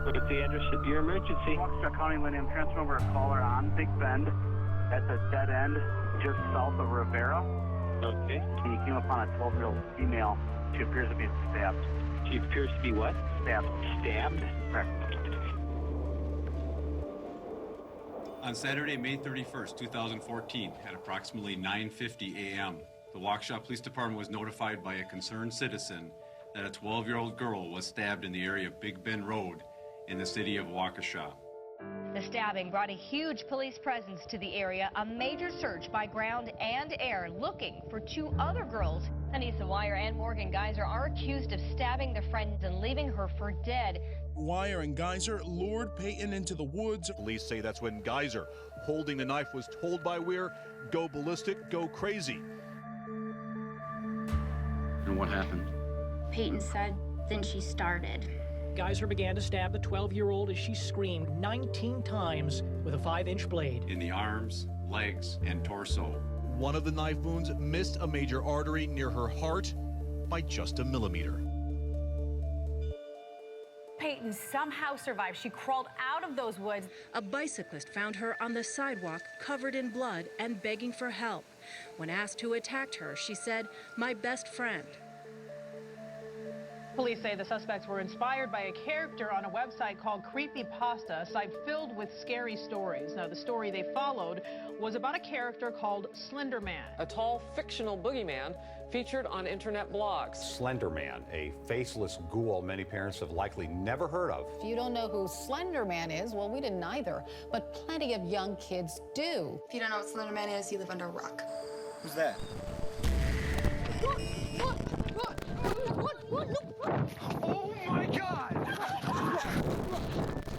What's the address of your emergency? Waukesha County, Lynn, transfer over a caller on Big Bend at the dead end just south of Rivera. Okay. He came upon a 12-year-old female. She appears to be stabbed. She appears to be what? Stabbed. Stabbed? Correct. On Saturday, May 31st, 2014, at approximately 9:50 a.m., the Waukesha Police Department was notified by a concerned citizen that a 12-year-old girl was stabbed in the area of Big Bend Road in the city of Waukesha. The stabbing brought a huge police presence to the area, a major search by ground and air looking for two other girls. Anissa Wire and Morgan Geyser are accused of stabbing their friend and leaving her for dead. Wire and Geyser lured Peyton into the woods. Police say that's when Geyser, holding the knife, was told by Weir, "Go ballistic, go crazy." And what happened? Peyton said, then she started. Geyser began to stab the 12-year-old as she screamed 19 times with a 5-inch blade. In the arms, legs, and torso. One of the knife wounds missed a major artery near her heart by just a millimeter. Peyton somehow survived. She crawled out of those woods. A bicyclist found her on the sidewalk, covered in blood and begging for help. When asked who attacked her, she said, "My best friend." Police say the suspects were inspired by a character on a website called Creepypasta, a site filled with scary stories. Now, the story they followed was about a character called Slenderman, a tall fictional boogeyman featured on internet blogs. Slenderman, a faceless ghoul many parents have likely never heard of. If you don't know who Slenderman is, well, we didn't either, but plenty of young kids do. If you don't know what Slenderman is, you live under a rock. Who's that? Oh my God!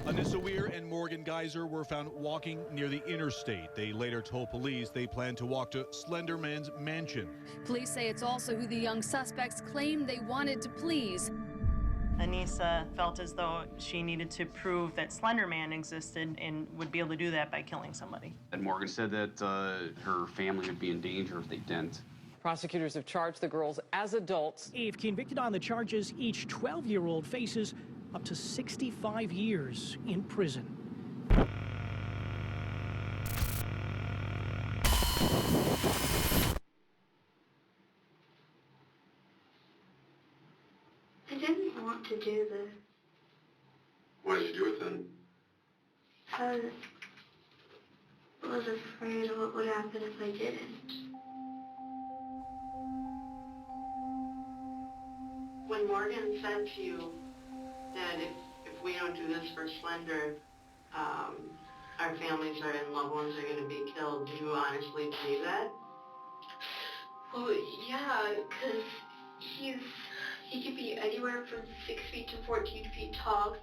Anissa Weir and Morgan Geyser were found walking near the interstate. They later told police they planned to walk to Slenderman's mansion. Police say it's also who the young suspects claimed they wanted to please. Anissa felt as though she needed to prove that Slenderman existed and would be able to do that by killing somebody. And Morgan said that her family would be in danger if they didn't. Prosecutors have charged the girls as adults. If convicted on the charges, each 12-year-old faces up to 65 years in prison. I didn't want to do this. Why did you do it then? I was afraid of what would happen if I didn't. When Morgan said to you that if we don't do this for Slender, our families and loved ones are going to be killed, do you honestly believe that? Well, yeah, because he could be anywhere from 6 feet to 14 feet tall.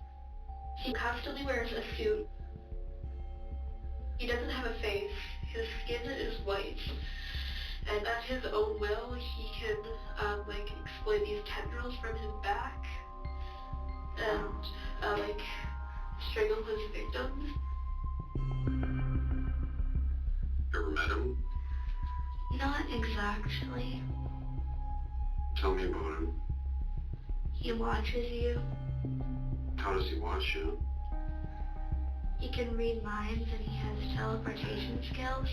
He constantly wears a suit. He doesn't have a face. His skin is white. And at his own will, he can, exploit these tendrils from his back and, strangle his victims. Ever met him? Not exactly. Tell me about him. He watches you. How does he watch you? He can read minds and he has teleportation skills.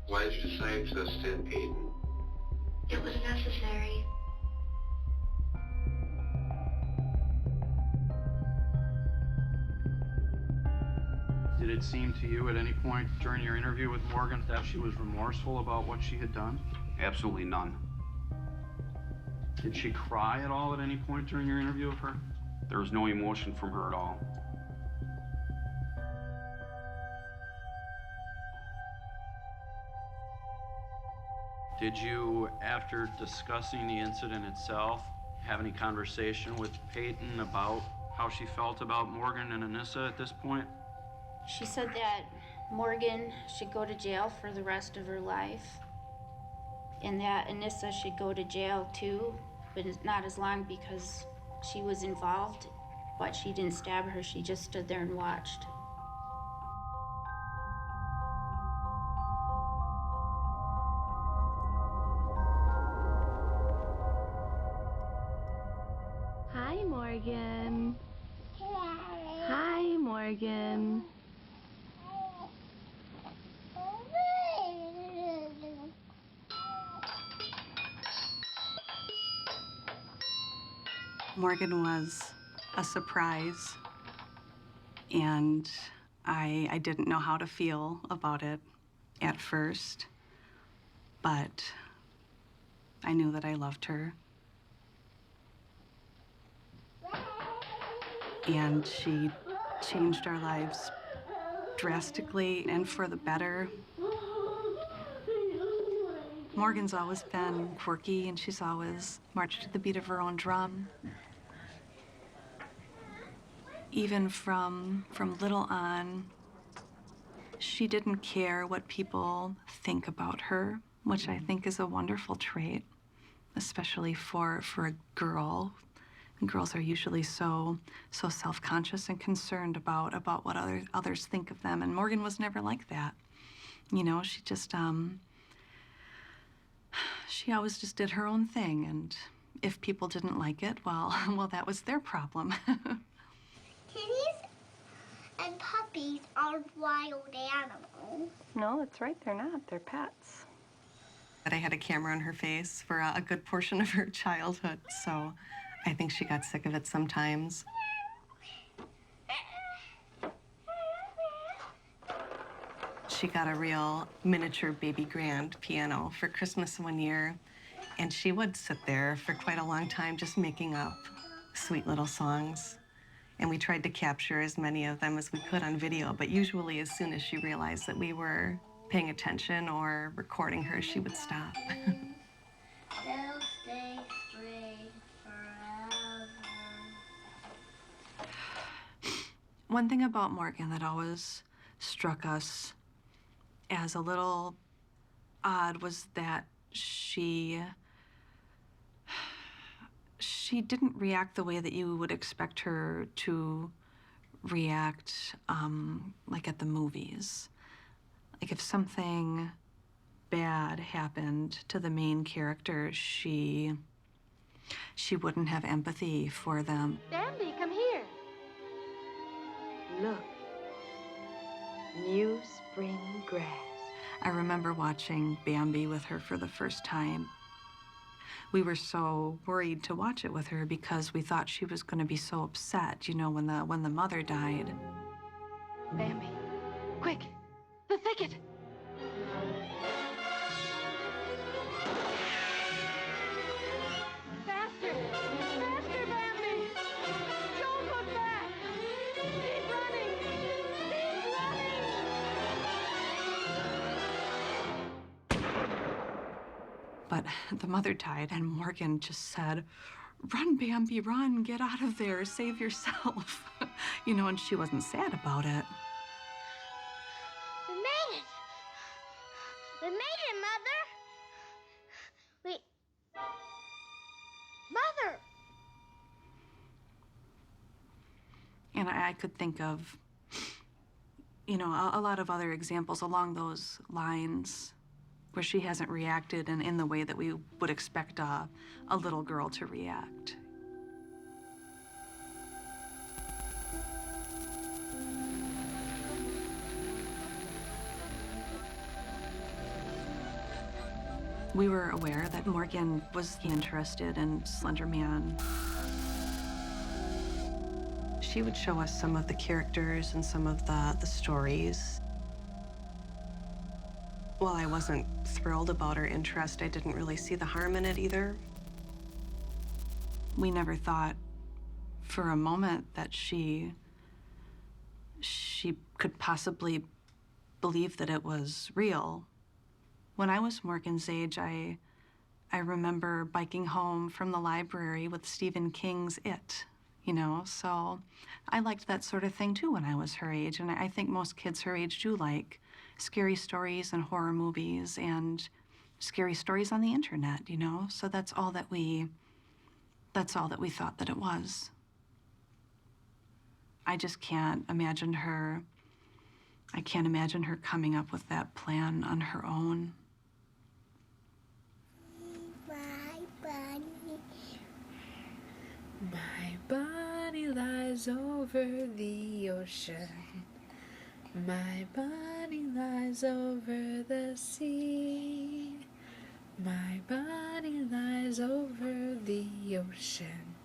Why did you decide to stab Peyton? It was necessary. Did it seem to you at any point during your interview with Morgan that she was remorseful about what she had done? Absolutely none. Did she cry at all at any point during your interview with her? There was no emotion from her at all. Did you, after discussing the incident itself, have any conversation with Peyton about how she felt about Morgan and Anissa at this point? She said that Morgan should go to jail for the rest of her life, and that Anissa should go to jail too, but not as long because she was involved, but she didn't stab her, she just stood there and watched. Hi, Hi, Morgan. Hi, Morgan. Morgan was a surprise, and I didn't know how to feel about it at first, but I knew that I loved her. And she changed our lives drastically and for the better. Morgan's always been quirky, and she's always marched to the beat of her own drum. Even from little on, she didn't care what people think about her, which I think is a wonderful trait, especially for a girl. Girls are usually so self-conscious and concerned about what others think of them, and Morgan was never like that. You know, she just she always just did her own thing, and if people didn't like it, well, that was their problem. Kitties and puppies aren't wild animals. No, that's right. They're not. They're pets. But I had a camera on her face for a good portion of her childhood, so I think she got sick of it sometimes. She got a real miniature baby grand piano for Christmas one year, and she would sit there for quite a long time just making up sweet little songs. And we tried to capture as many of them as we could on video, but usually as soon as she realized that we were paying attention or recording her, she would stop. They'll stay free forever. One thing about Morgan that always struck us as a little odd was that she didn't react the way that you would expect her to react, like at the movies. Like if something bad happened to the main character, she wouldn't have empathy for them. Bambi, come here. Look. New spring grass. I remember watching Bambi with her for the first time. We were so worried to watch it with her because we thought she was going to be so upset, you know, when the mother died. Bambi, quick, the thicket. Faster, faster, Bambi. Don't look back. Keep running. Keep running. But the mother died, and Morgan just said, "Run, Bambi, run, get out of there, save yourself." You know, and she wasn't sad about it. We made it. We made it, Mother. Mother! And I could think of, you know, a lot of other examples along those lines where she hasn't reacted in the way that we would expect a little girl to react. We were aware that Morgan was interested in Slenderman. She would show us some of the characters and some of the stories. While I wasn't thrilled about her interest, I didn't really see the harm in it either. We never thought for a moment that she could possibly believe that it was real. When I was Morgan's age, I remember biking home from the library with Stephen King's It, you know, so I liked that sort of thing too when I was her age, and I think most kids her age do like scary stories and horror movies and scary stories on the internet, you know, so that's all that we thought that it was. I just can't imagine her, coming up with that plan on her own. Bye, Bunny. Bye, bye. body lies over the ocean. My body lies over the sea. My body lies over the ocean.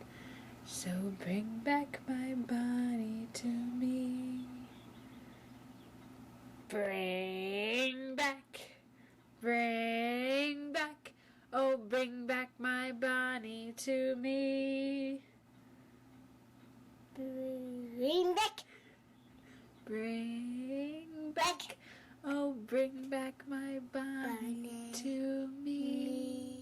So bring back my body to me. Bring back, oh bring back my body to me. Bring back, oh bring back my body to me.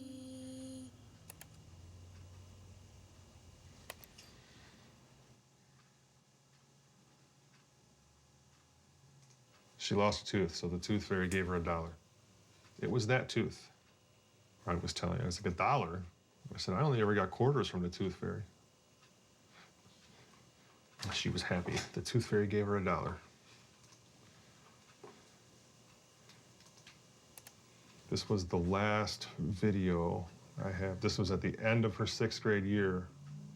She lost a tooth, so the tooth fairy gave her $1. It was that tooth. I was telling her, I was like, $1? I said, I only ever got quarters from the tooth fairy. She was happy. The tooth fairy gave her $1. This was the last video I have. This was at the end of her 6th grade year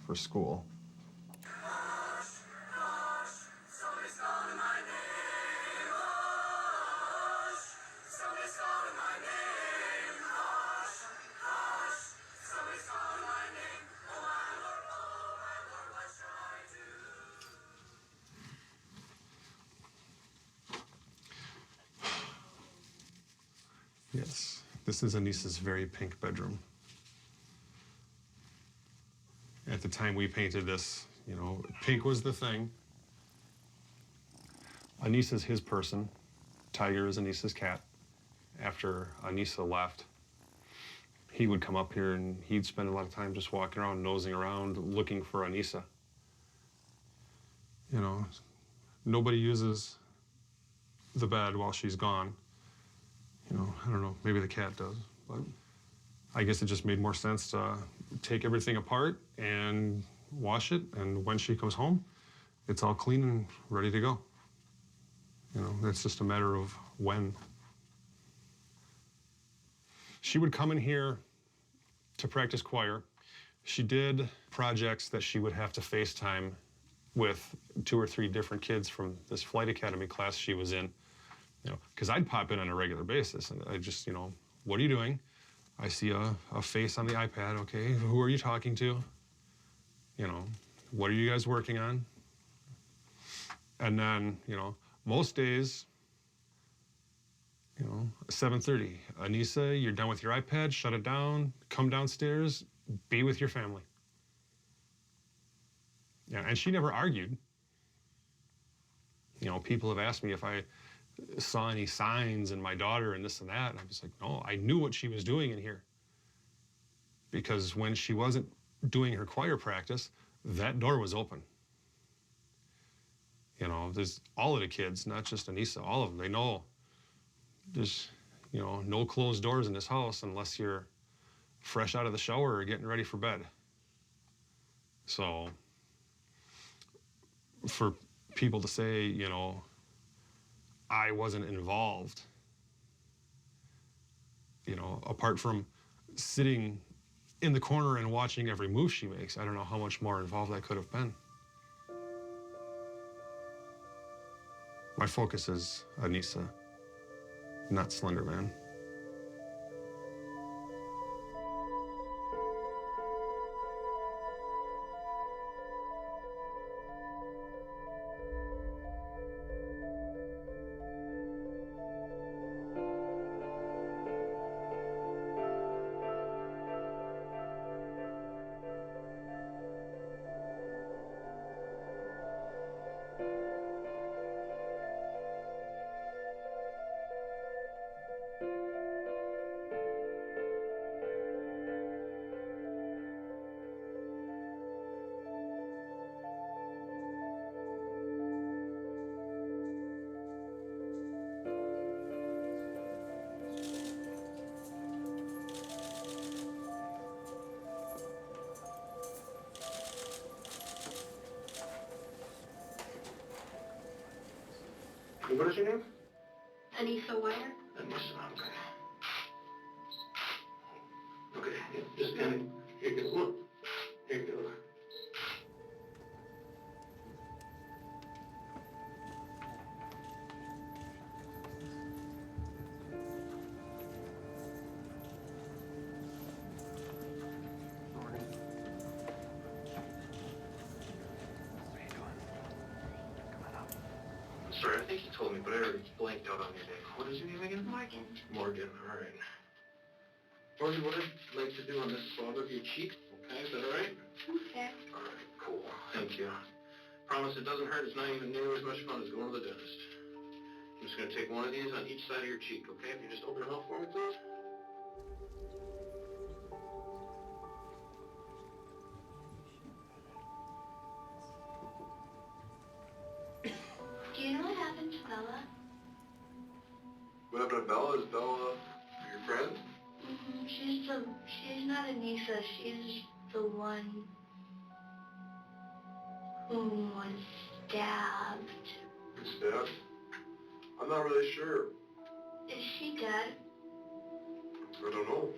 for school. Yes, this is Anissa's very pink bedroom. At the time we painted this, you know, pink was the thing. Anissa's his person. Tiger is Anissa's cat. After Anissa left, he would come up here and he'd spend a lot of time just walking around, nosing around, looking for Anissa. You know, nobody uses the bed while she's gone. You know, I don't know, maybe the cat does, but I guess it just made more sense to take everything apart and wash it, and when she comes home, it's all clean and ready to go. You know, it's just a matter of when. She would come in here to practice choir. She did projects that she would have to FaceTime with 2 or 3 different kids from this flight academy class she was in. You know, because I'd pop in on a regular basis, and I just, you know, what are you doing? I see a face on the iPad. Okay, who are you talking to? You know, what are you guys working on? And then, you know, most days, you know, 7:30. Anissa, you're done with your iPad, shut it down, come downstairs, be with your family. Yeah, and she never argued. You know, people have asked me if I saw any signs in my daughter and this and that, and I was like, no, I knew what she was doing in here. Because when she wasn't doing her choir practice, that door was open. You know, there's all of the kids, not just Anissa, all of them, they know there's, you know, no closed doors in this house unless you're fresh out of the shower or getting ready for bed. So, for people to say, you know, I wasn't involved, you know, apart from sitting in the corner and watching every move she makes, I don't know how much more involved I could have been. My focus is Anissa, not Slenderman. What is your name? Anissa Wire. Anissa, okay. Okay, just stand it. Here you go, look. Here you go. Sorry, I think you told me, but I already blanked out on your name. What is your name again? Morgan. Morgan, all right. Morgan, what I'd like to do on this swab of your cheek, okay? Is that all right? Okay. All right, cool. Thank you. Promise it doesn't hurt. It's not even nearly as much fun as going to the dentist. I'm just going to take one of these on each side of your cheek, okay? If you just open your mouth for me, please. Do you know what happened to Bella? What happened to Bella? Is Bella your friend? She's not Anissa. She's the one who was stabbed. Stabbed? I'm not really sure. Is she dead? I don't know.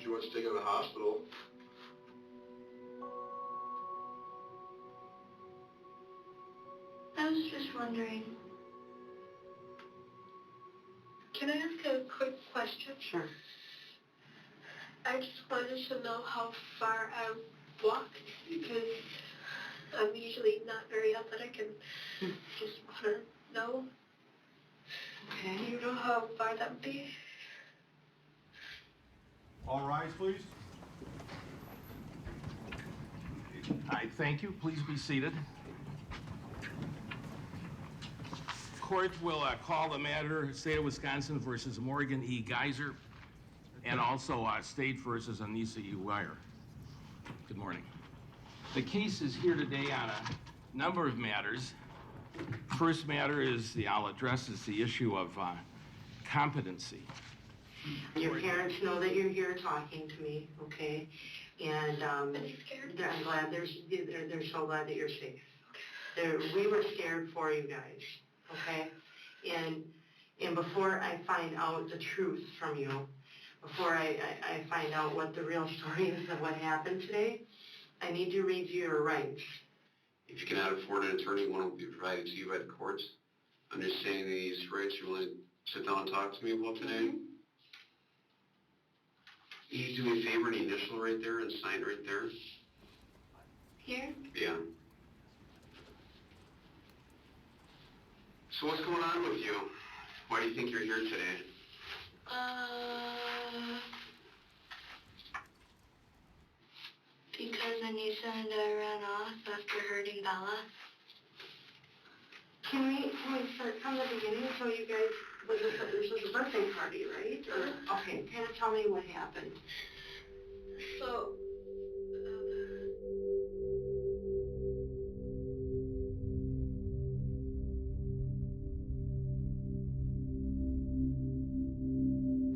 She wants to take her to the hospital. I was just wondering. Can I ask a quick question? Sure. I just wanted to know how far I walked because I'm usually not very athletic and just want to know. Okay. Do you know how far that would be? All rise, please. I thank you. Please be seated. Court will call the matter State of Wisconsin versus Morgan E. Geyser, and also State versus Anissa E. Wire. Good morning. The case is here today on a number of matters. First matter is I'll address is the issue of competency. Your parents know that you're here talking to me, okay? And I'm glad they're so glad that you're safe. We were scared for you guys, okay? And before I find out the truth from you, before I find out what the real story is of what happened today, I need to read you your rights. If you cannot afford an attorney, one will be provided to you by the courts. Understanding these rights, you're willing to sit down and talk to me about today? Mm-hmm. Can you do me a favor and initial right there and sign right there? Here? Yeah. So what's going on with you? Why do you think you're here today? Because Anissa and I ran off after hurting Bella. Can we start from the beginning? So you guys, this was a birthday party, right? Or, okay, kind of tell me what happened. So,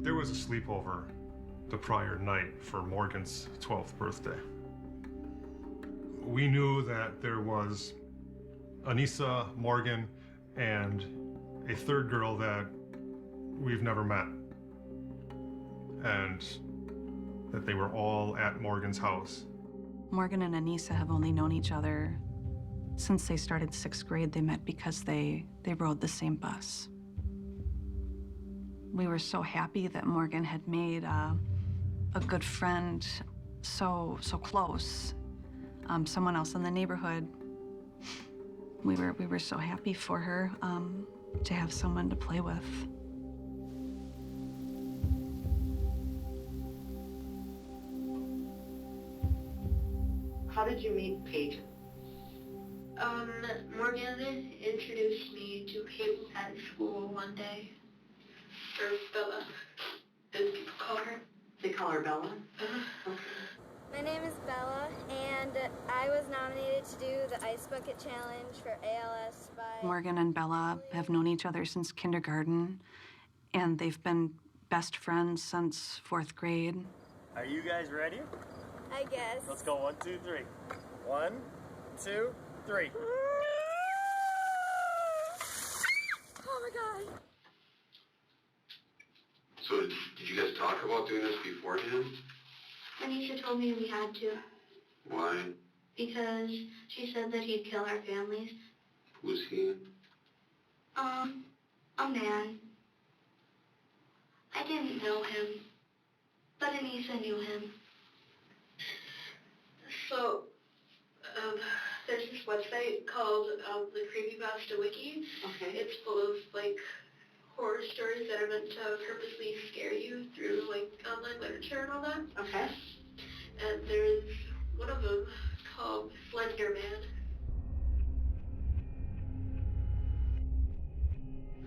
There was a sleepover the prior night for Morgan's 12th birthday. We knew that there was Anissa, Morgan, and a third girl that we've never met. And that they were all at Morgan's house. Morgan and Anissa have only known each other since they started 6th grade. They met because they rode the same bus. We were so happy that Morgan had made a good friend, so close, someone else in the neighborhood. We were so happy for her to have someone to play with. How did you meet Peyton? Morgan introduced me to him at school one day. Or Bella, as people call her. They call her Bella? Okay. My name is Bella, and I was nominated to do the Ice Bucket Challenge for ALS by... Morgan and Bella have known each other since kindergarten, and they've been best friends since 4th grade. Are you guys ready? I guess. Let's go 1, 2, 3. 1, 2, 3. Oh my God. So did you guys talk about doing this beforehand? Anissa told me we had to. Why? Because she said that he'd kill our families. Who's he? A man. I didn't know him, but Anissa knew him. So, There's this website called the Creepypasta Wiki. Okay. It's full of like horror stories that are meant to purposely scare you through like online literature and all that. Okay. And there's one of them called Slenderman.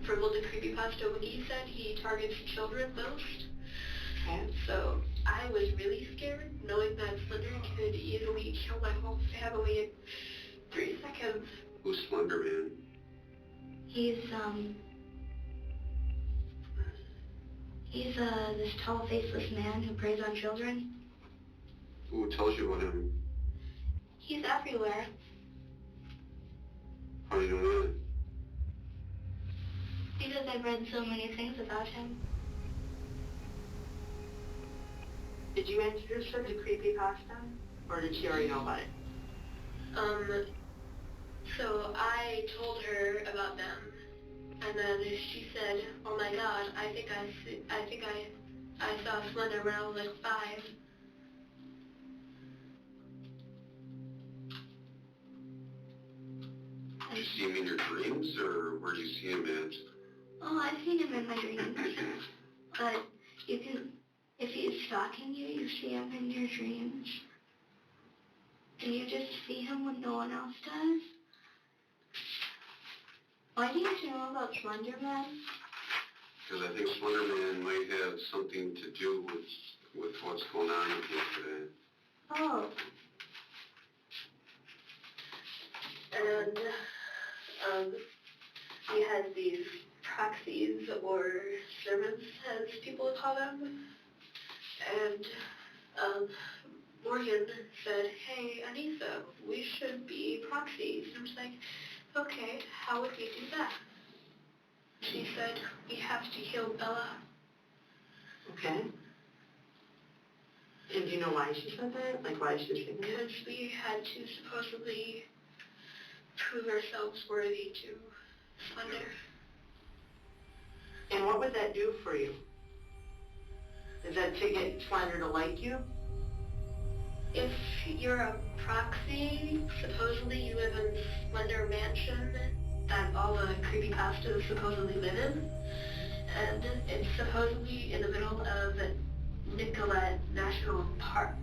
From what the Creepypasta Wiki said, he targets children most. Okay. So I was really scared knowing that Slender could easily kill my whole family in 3 seconds. Who's Slenderman? He's this tall, faceless man who preys on children. Who tells you about him? He's everywhere. How do you know that? Because I've read so many things about him. Did you introduce her to creepypasta, or did she already know about it? So I told her about them, and then she said, "Oh my God, I think I saw Slender when I was like 5." Did you see him in your dreams, or where do you see him at? Oh, I've seen him in my dreams, but you can, if he's stalking you, you see him in your dreams, and you just see him when no one else does. Why do you know about Slenderman? Because I think Slenderman might have something to do with what's going on with you today. Oh. And he has these proxies or servants, as people call them. And Morgan said, "Hey, Anissa, we should be proxies." And I was like, "Okay, how would we do that?" She said, "We have to kill Bella." Okay. And do you know why she said that? Like, why she was thinking that? Because we had to supposedly prove ourselves worthy to Slender. And what would that do for you? Is that to get Slender to like you? If you're a proxy, supposedly you live in Slender Mansion that all the creepypastas supposedly live in. And it's supposedly in the middle of Nicollet National Park.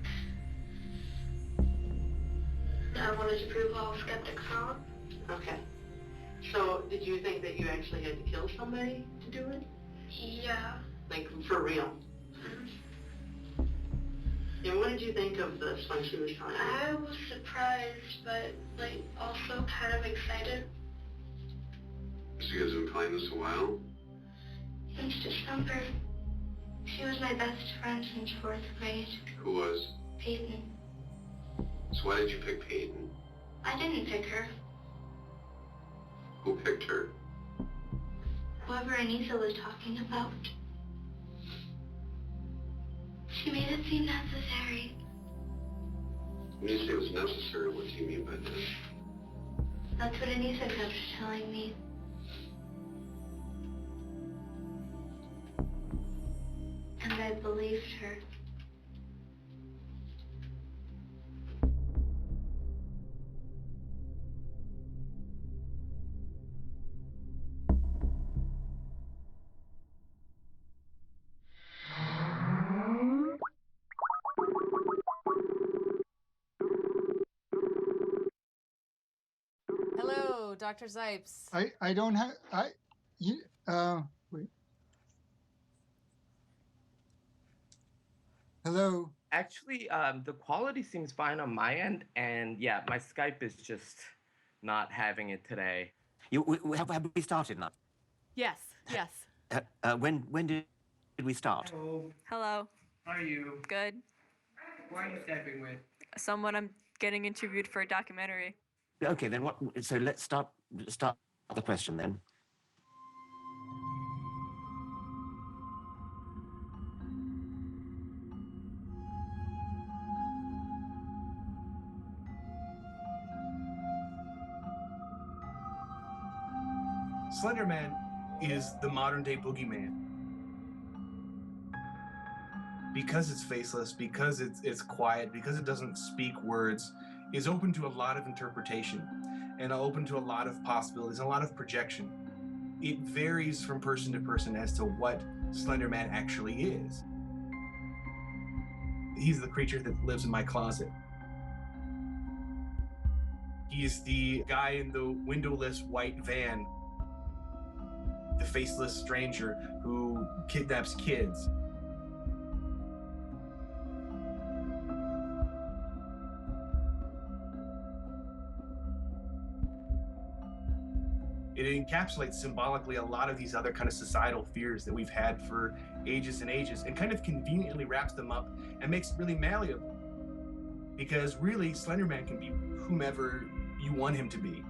I wanted to prove all skeptics wrong. Okay. So, did you think that you actually had to kill somebody to do it? Yeah. Like, for real? And what did you think of this when she was telling you? I was surprised, but, like, also kind of excited. So you guys have been planning this a while? Since December. She was my best friend since 4th grade. Who was? Peyton. So why did you pick Peyton? I didn't pick her. Who picked her? Whoever Anissa was talking about. She made it seem necessary. When you say it was necessary, what do you mean by that? That's what Anissa kept telling me. And I believed her. Hello, Dr. Zipes. I don't have, wait. Hello. Actually, the quality seems fine on my end, and yeah, my Skype is just not having it today. Have we started now? Yes, yes. When did we start? Hello. How are you? Good. Who are you Skyping with? Someone I'm getting interviewed for a documentary. Okay, then what? So let's start the question then. Slenderman is the modern day boogeyman. Because it's faceless, because it's quiet, because it doesn't speak words, is open to a lot of interpretation and open to a lot of possibilities, a lot of projection. It varies from person to person as to what Slenderman actually is. He's the creature that lives in my closet. He's the guy in the windowless white van, the faceless stranger who kidnaps kids. It encapsulates symbolically a lot of these other kind of societal fears that we've had for ages and ages, and kind of conveniently wraps them up and makes it really malleable. Because really, Slenderman can be whomever you want him to be.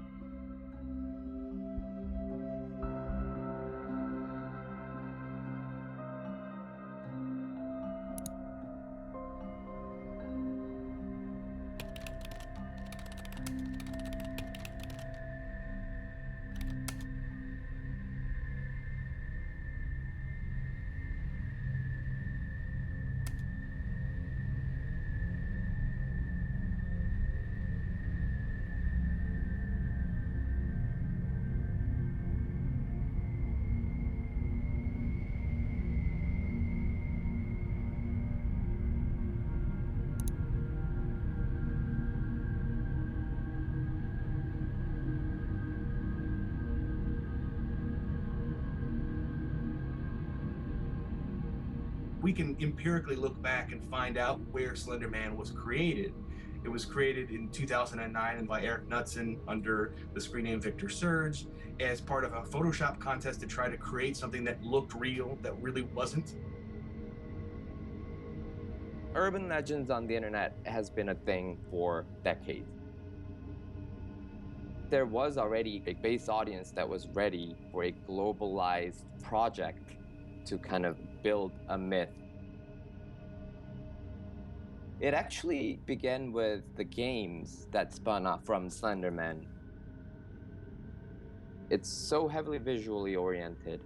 We can empirically look back and find out where Slenderman was created. It was created in 2009 by Eric Knudsen under the screen name Victor Surge as part of a Photoshop contest to try to create something that looked real, that really wasn't. Urban legends on the internet has been a thing for decades. There was already a base audience that was ready for a globalized project to kind of build a myth. It actually began with the games that spun off from Slenderman. It's so heavily visually oriented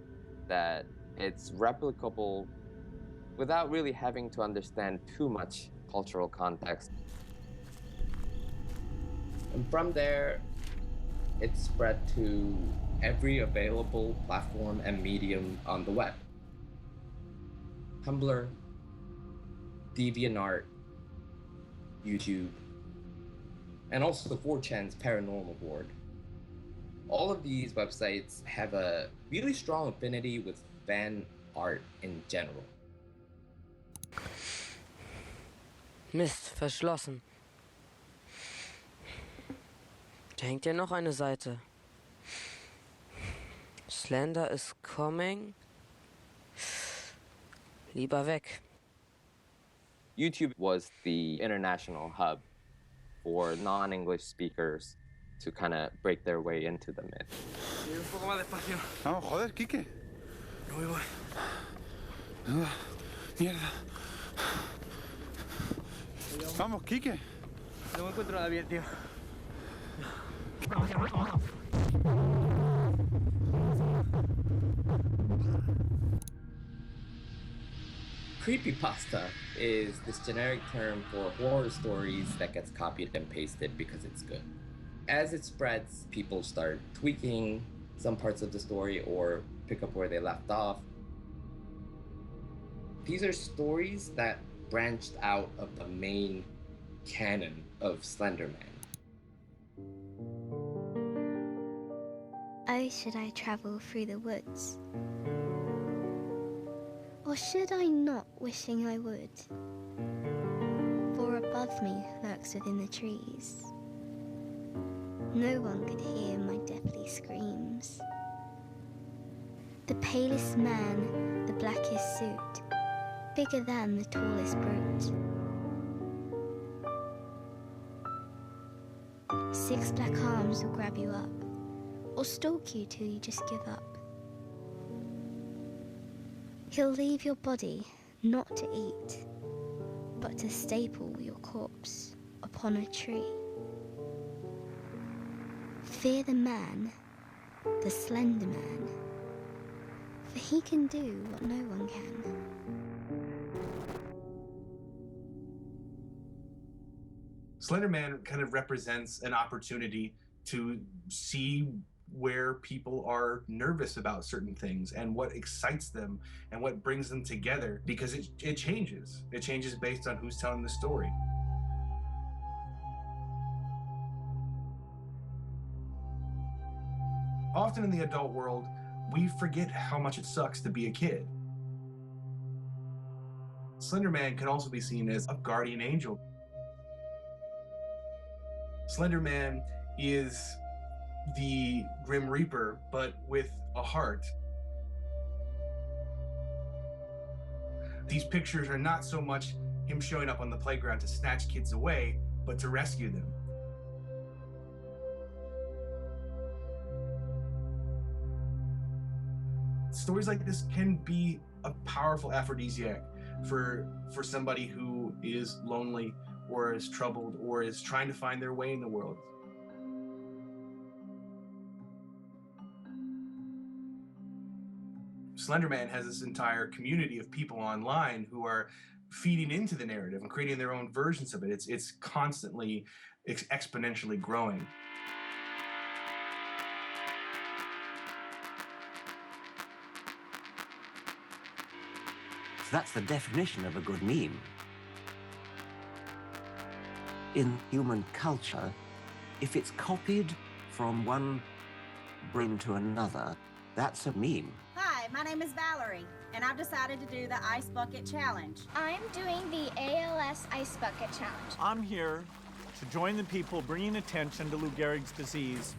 that it's replicable without really having to understand too much cultural context. And from there, it spread to every available platform and medium on the web. Tumblr, DeviantArt, YouTube, and also 4chan's paranormal board. All of these websites have a really strong affinity with fan art in general. Mist, verschlossen. Da hängt ja noch eine Seite. Slender is coming. Lieber weg. YouTube was the international hub for non-English speakers to kind of break their way into the myth. Un poco más despacio. Vamos, joder, Quique. No voy, voy. Mierda. Vamos, Quique. No me encuentro nada bien, tío. Creepypasta is this generic term for horror stories that gets copied and pasted because it's good. As it spreads, people start tweaking some parts of the story or pick up where they left off. These are stories that branched out of the main canon of Slenderman. Oh, should I travel through the woods? Or should I not, wishing I would? For above me lurks within the trees. No one could hear my deathly screams. The palest man, the blackest suit, bigger than the tallest brute. 6 black arms will grab you up, or stalk you till you just give up. He'll leave your body not to eat, but to staple your corpse upon a tree. Fear the man, the slender man, for he can do what no one can. Slenderman kind of represents an opportunity to see where people are nervous about certain things and what excites them and what brings them together, because it changes. It changes based on who's telling the story. Often in the adult world, we forget how much it sucks to be a kid. Slenderman can also be seen as a guardian angel. Slenderman is the Grim Reaper, but with a heart. These pictures are not so much him showing up on the playground to snatch kids away, but to rescue them. Stories like this can be a powerful aphrodisiac for somebody who is lonely or is troubled or is trying to find their way in the world. Slenderman has this entire community of people online who are feeding into the narrative and creating their own versions of it. It's constantly exponentially growing. So that's the definition of a good meme. In human culture, if it's copied from one brain to another, that's a meme. Hi, my name is Valerie, and I've decided to do the Ice Bucket Challenge. I'm doing the ALS Ice Bucket Challenge. I'm here to join the people bringing attention to Lou Gehrig's disease.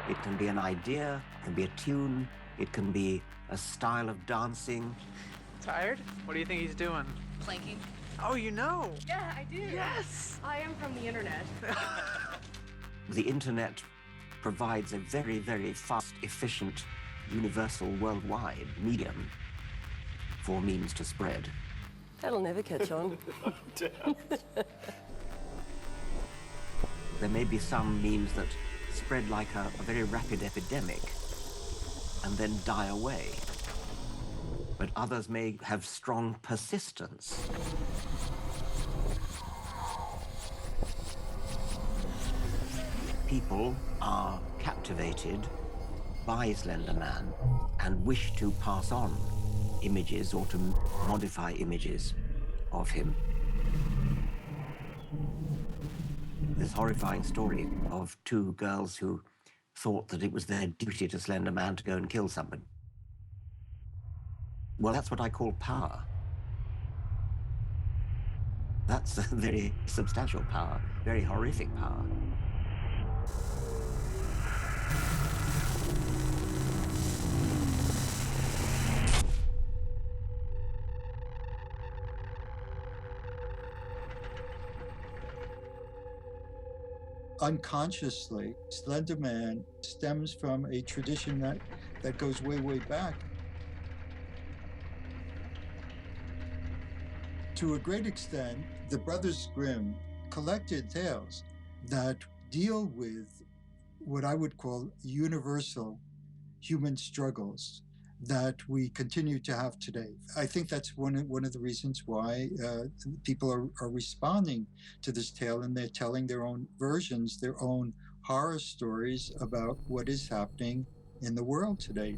It can be an idea, it can be a tune, it can be a style of dancing. Tired? What do you think he's doing? Planking. Oh, you know? Yeah, I do. Yes! I am from the internet. The internet provides a very, very fast, efficient, universal, worldwide medium for memes to spread. That'll never catch on. There may be some memes that spread like a very rapid epidemic and then die away. But others may have strong persistence. People are captivated by Slenderman and wish to pass on images or to modify images of him. This horrifying story of two girls who thought that it was their duty to Slenderman to go and kill somebody. Well, that's what I call power. That's a very substantial power, very horrific power. Unconsciously, Slenderman stems from a tradition that goes way, way back. To a great extent, the Brothers Grimm collected tales that deal with what I would call universal human struggles that we continue to have today. I think that's one of the reasons why people are responding to this tale, and they're telling their own versions, their own horror stories about what is happening in the world today.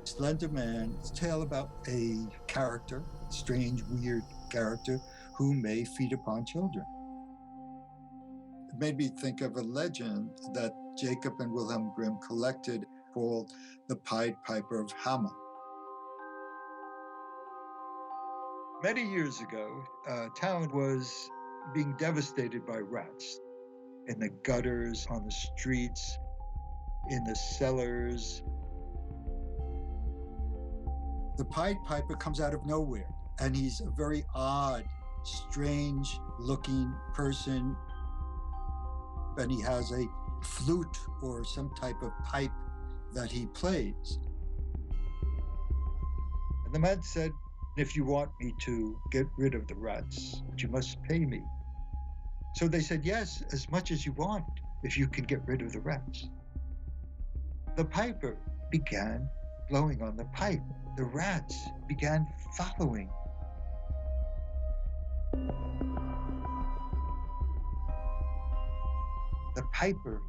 Slenderman is a tale about a character, strange, weird character, who may feed upon children. It made me think of a legend that Jacob and Wilhelm Grimm collected called the Pied Piper of Hamelin. Many years ago, town was being devastated by rats in the gutters, on the streets, in the cellars. The Pied Piper comes out of nowhere, and he's a very odd, strange-looking person, and he has a flute or some type of pipe that he plays. And the man said, "If you want me to get rid of the rats, you must pay me." So they said, "Yes, as much as you want, if you can get rid of the rats." The piper began blowing on the pipe. The rats began following. The piper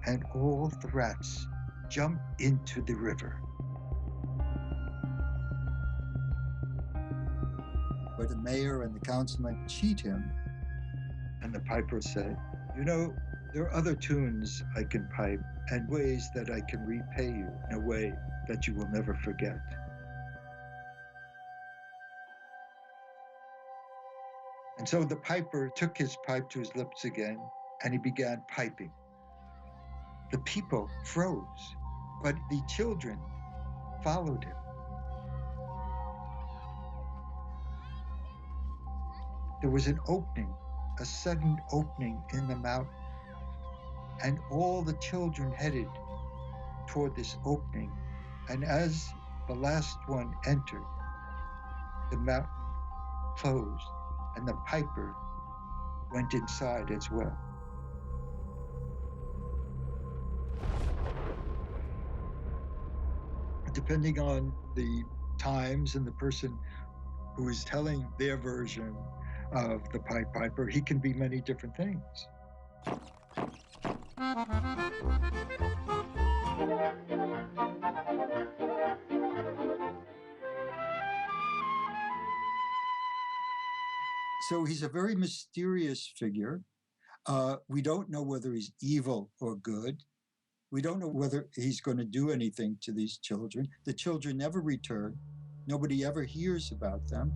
and all the rats jumped into the river. But the mayor and the councilman cheat him. And the piper said, "You know, there are other tunes I can pipe and ways that I can repay you in a way that you will never forget." And so the piper took his pipe to his lips again, and he began piping. The people froze, but the children followed him. There was an opening, a sudden opening in the mountain, and all the children headed toward this opening. And as the last one entered, the mountain closed, and the piper went inside as well. Depending on the times and the person who is telling their version of the Pied Piper, he can be many different things. So he's a very mysterious figure. We don't know whether he's evil or good. We don't know whether he's going to do anything to these children. The children never return. Nobody ever hears about them.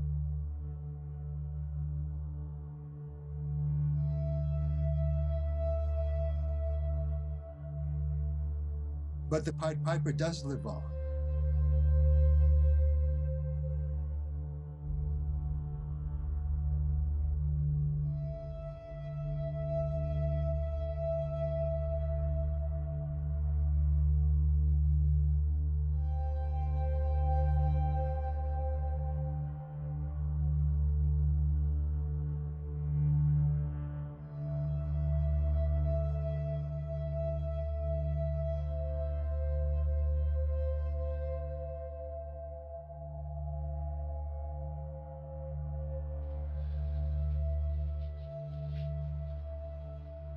But the Pied Piper does live on.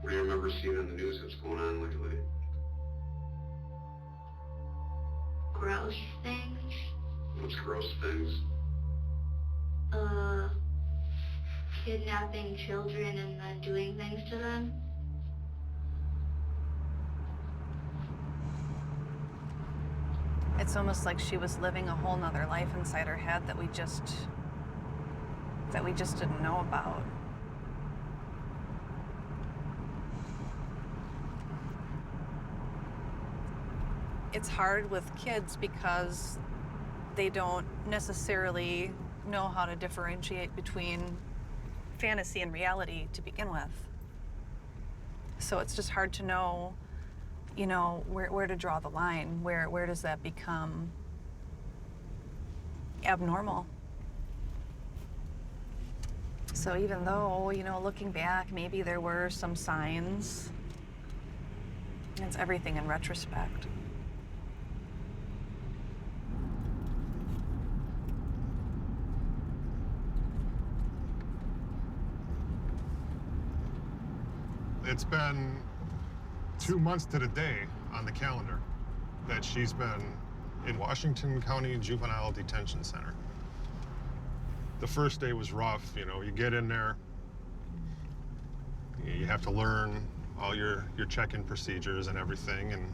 What do you remember seeing on the news that's going on lately? Gross things. What's gross things? Kidnapping children and then doing things to them. It's almost like she was living a whole nother life inside her head that we just didn't know about. It's hard with kids because they don't necessarily know how to differentiate between fantasy and reality to begin with. So it's just hard to know, you know, where to draw the line. Where does that become abnormal? So even though, you know, looking back, maybe there were some signs, it's everything in retrospect. It's been 2 months to the day on the calendar that she's been in Washington County Juvenile Detention Center. The first day was rough, you know, you get in there, you have to learn all your check-in procedures and everything, and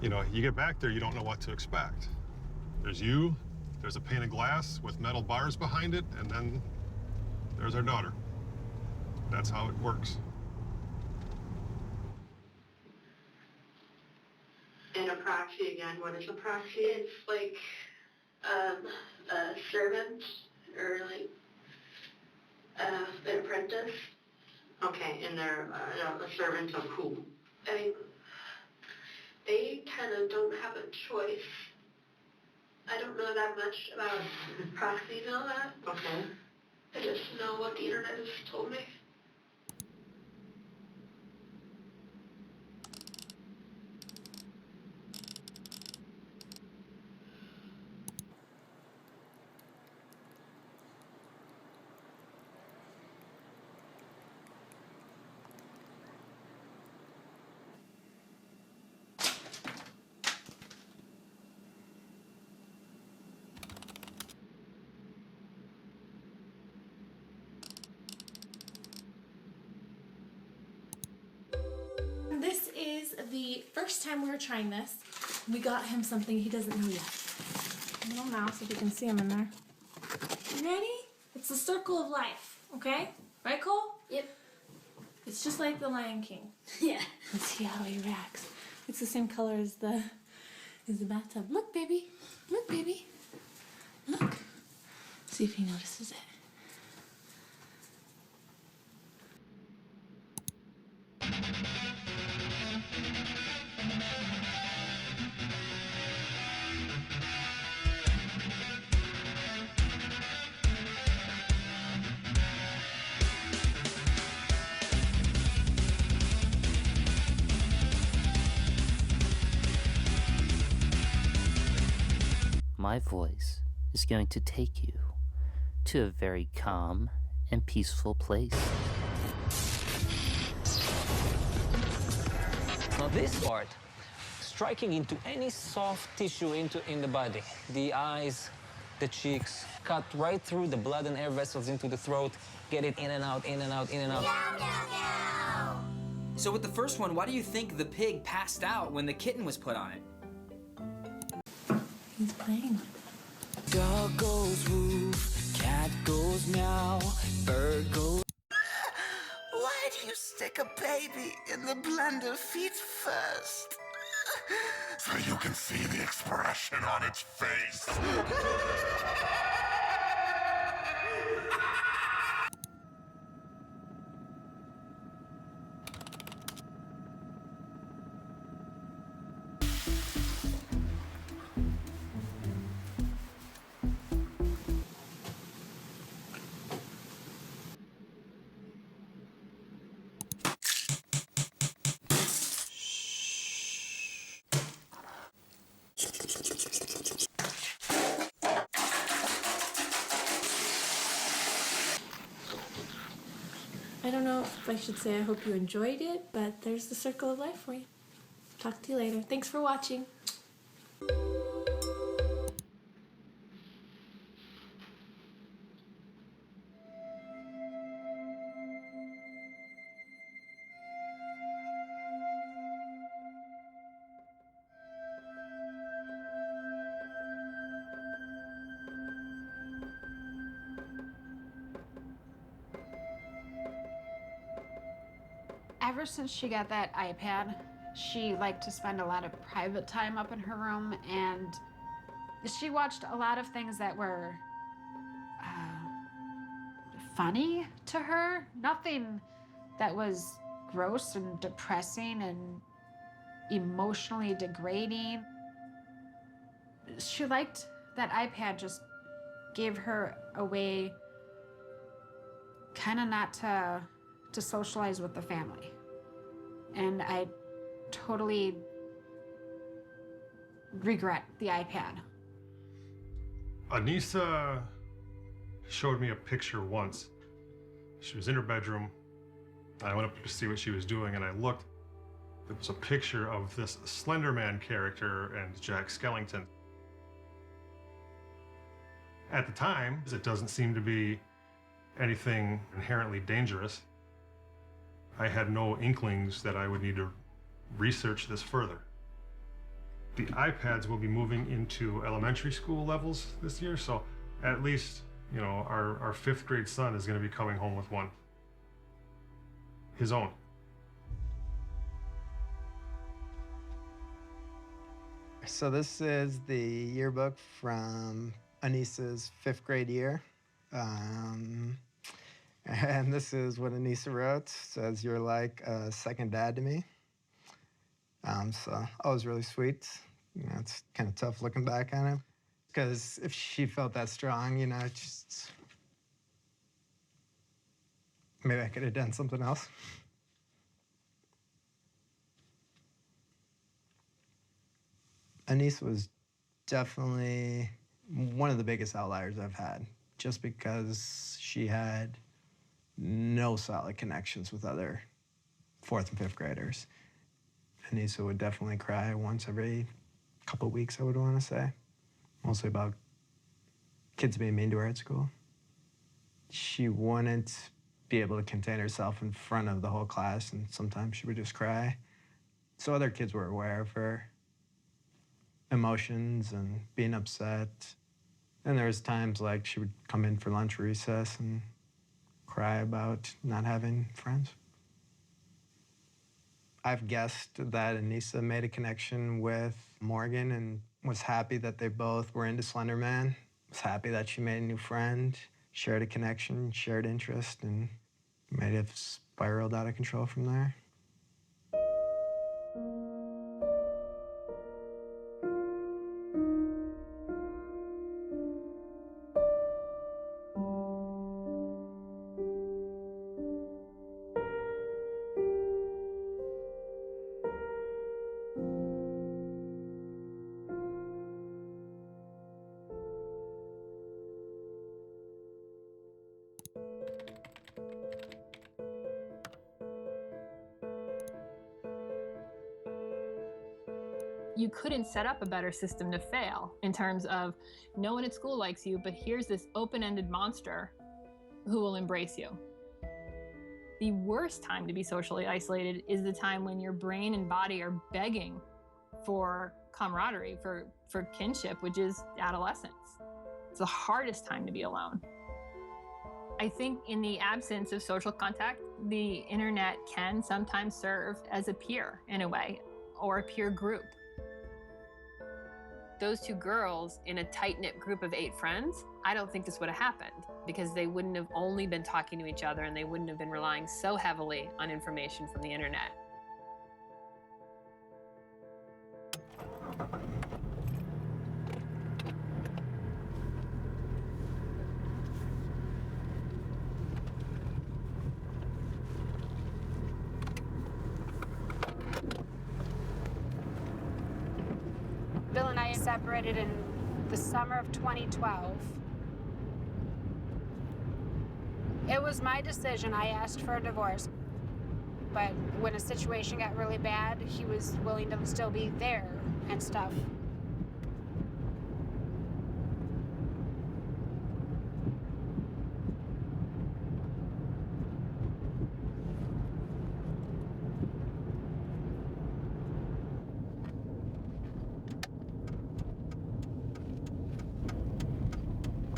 you know, you get back there, you don't know what to expect. There's you, there's a pane of glass with metal bars behind it, and then there's our daughter. That's how it works. And a proxy again, what is a proxy? It's like a servant or like an apprentice. Okay, and they're a servant of who? I mean, they kind of don't have a choice. I don't know that much about proxies and all that. Okay. I just know what the internet has told me. first time we were trying this, we got him something he doesn't know yet. A little mouse, if you can see him in there. You ready? It's the circle of life, okay? Right, Cole? Yep. It's just like the Lion King. Yeah. Let's see how he reacts. It's the same color as the bathtub. Look, baby. Look, baby. Look. See if he notices it. My voice is going to take you to a very calm and peaceful place. Now this part, striking into any soft tissue in the body, the eyes, the cheeks, cut right through the blood and air vessels into the throat, get it in and out, in and out, in and out. So with the first one, why do you think the pig passed out when the kitten was put on it? He's playing. Dog goes woof, cat goes meow, bird goes... Why do you stick a baby in the blender feet first? So you can see the expression on its face. I don't know if I should say I hope you enjoyed it, but there's the circle of life for you. Talk to you later. Thanks for watching. Ever since she got that iPad, she liked to spend a lot of private time up in her room, and she watched a lot of things that were funny to her. Nothing that was gross and depressing and emotionally degrading. She liked that iPad just gave her a way kind of not to socialize with the family. And I totally regret the iPad. Anissa showed me a picture once. She was in her bedroom. I went up to see what she was doing, and I looked. There was a picture of this Slenderman character and Jack Skellington. At the time, it doesn't seem to be anything inherently dangerous. I had no inklings that I would need to research this further. The iPads will be moving into elementary school levels this year, so at least, you know, our 5th grade son is going to be coming home with one. His own. So this is the yearbook from Anissa's 5th grade year. And this is what Anissa wrote. It says, "You're like a second dad to me." So always really sweet. You know, it's kind of tough looking back on it, because if she felt that strong, you know, just maybe I could have done something else. Anissa was definitely one of the biggest outliers I've had, just because she had no solid connections with other 4th and 5th graders. Anissa would definitely cry once every couple of weeks, I would want to say. Mostly about kids being mean to her at school. She wouldn't be able to contain herself in front of the whole class, and sometimes she would just cry. So other kids were aware of her emotions and being upset. And there was times like she would come in for lunch recess and cry about not having friends. I've guessed that Anissa made a connection with Morgan and was happy that they both were into Slenderman. Was happy that she made a new friend, shared a connection, shared interest, and might have spiraled out of control from there. You couldn't set up a better system to fail in terms of no one at school likes you, but here's this open-ended monster who will embrace you. The worst time to be socially isolated is the time when your brain and body are begging for camaraderie, for kinship, which is adolescence. It's the hardest time to be alone. I think in the absence of social contact, the internet can sometimes serve as a peer in a way, or a peer group. Those two girls in a tight-knit group of 8 friends, I don't think this would have happened because they wouldn't have only been talking to each other and they wouldn't have been relying so heavily on information from the internet. Bill and I separated in the summer of 2012. It was my decision. I asked for a divorce. But when a situation got really bad, he was willing to still be there and stuff.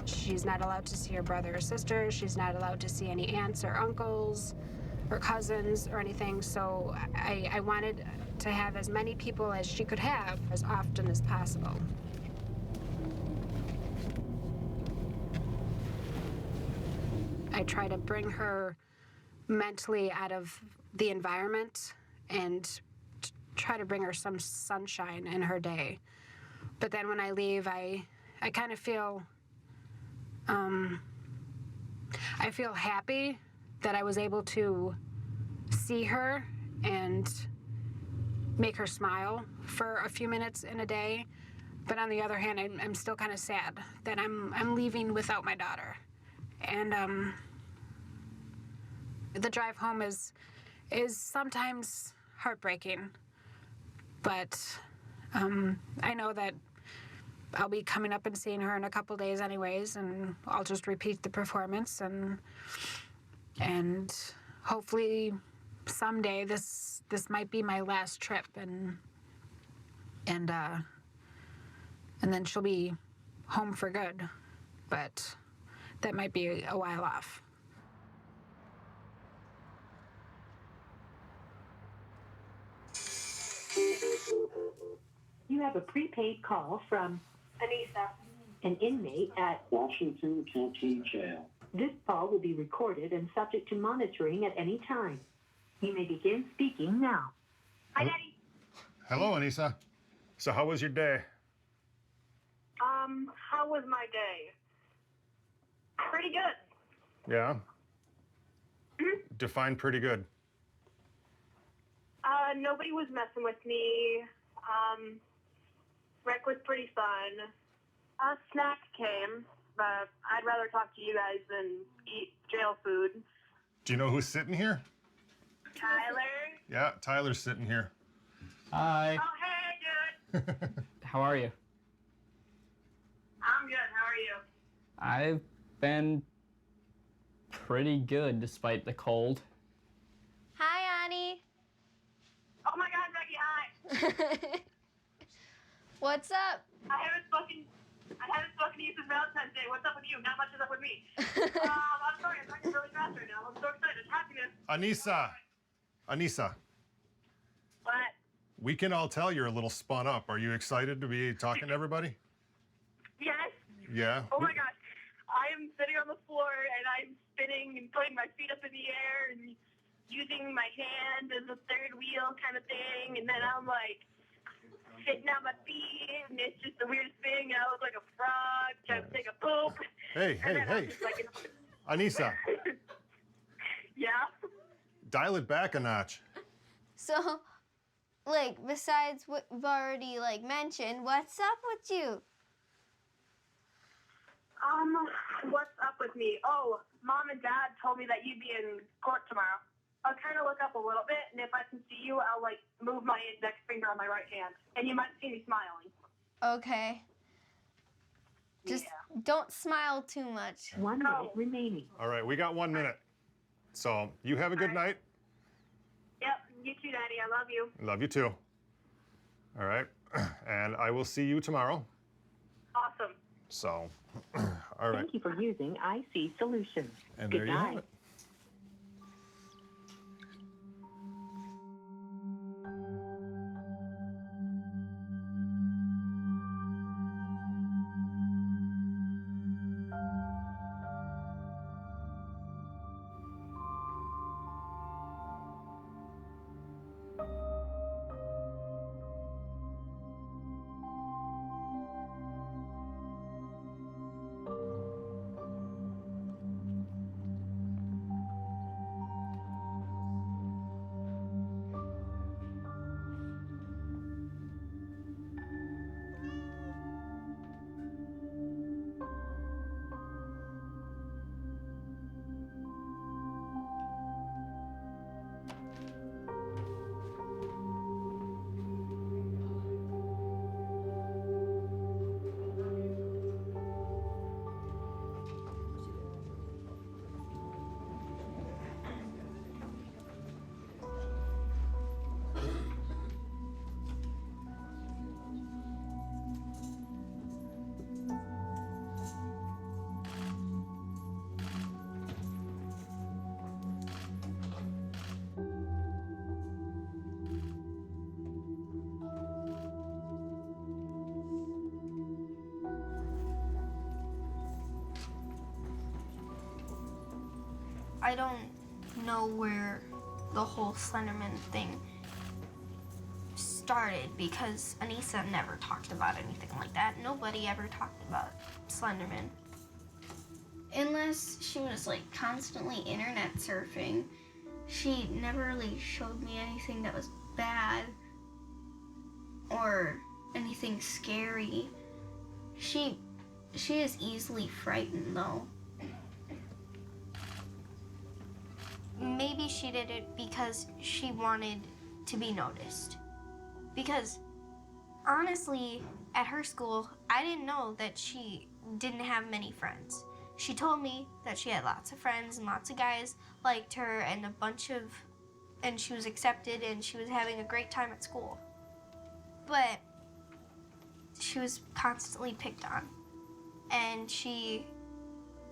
She's not allowed to see her brother or sister. She's not allowed to see any aunts or uncles or cousins or anything. So I wanted to have as many people as she could have as often as possible. I try to bring her mentally out of the environment and try to bring her some sunshine in her day. But then when I leave, I kind of feel I feel happy that I was able to see her and make her smile for a few minutes in a day. But on the other hand, I'm still kind of sad that I'm leaving without my daughter. And the drive home is sometimes heartbreaking. But I know that I'll be coming up and seeing her in a couple days anyways, and I'll just repeat the performance and hopefully someday this might be my last trip and then she'll be home for good. But that might be a while off. You have a prepaid call from Anissa, an inmate at Washington County Jail. This call will be recorded and subject to monitoring at any time. You may begin speaking now. Hi, Daddy. Hello, Anissa. So how was your day? How was my day? Pretty good. Yeah? Define pretty good. Nobody was messing with me. Rec was pretty fun. Snacks came, but I'd rather talk to you guys than eat jail food. Do you know who's sitting here? Tyler? Yeah, Tyler's sitting here. Hi. Oh, hey, dude. How are you? I'm good. How are you? I've been pretty good despite the cold. Hi, Annie. Oh my God, Becky, hi. What's up? I haven't spoken to you since Valentine's Day. What's up with you? Not much is up with me. I'm sorry, I'm talking really fast right now. I'm so excited. Happiness. Anissa, What? we can all tell you're a little spun up. Are you excited to be talking to everybody? Yes. Yeah? Oh my gosh. I am sitting on the floor and I'm spinning and putting my feet up in the air and using my hand as a third wheel kind of thing. And then I'm like sitting on my feet and it's just the weirdest thing. I look like a frog trying to take a poop. Hey. Anissa, Yeah? dial it back a notch. So, like, besides what we've already, like, mentioned, what's up with you? What's up with me? Oh, Mom and Dad told me that you'd be in court tomorrow. I'll kind of look up a little bit, and if I can see you, I'll, like, move my index finger on my right hand. And you might see me smiling. Okay. Just don't smile too much. 1 minute remaining. All right, we got 1 minute. So you have a good night. Yep, you too, Daddy. I love you. Love you too. All right, and I will see you tomorrow. Awesome. So, all right. Thank you for using IC Solutions. And Good there you night. have it. I don't know where the whole Slenderman thing started because Anissa never talked about anything like that. Nobody ever talked about Slenderman. Unless she was like constantly internet surfing, she never really showed me anything that was bad or anything scary. She is easily frightened though. Maybe she did it because she wanted to be noticed. Because honestly, at her school, I didn't know that she didn't have many friends. She told me that she had lots of friends and lots of guys liked her and she was accepted and she was having a great time at school. But she was constantly picked on and she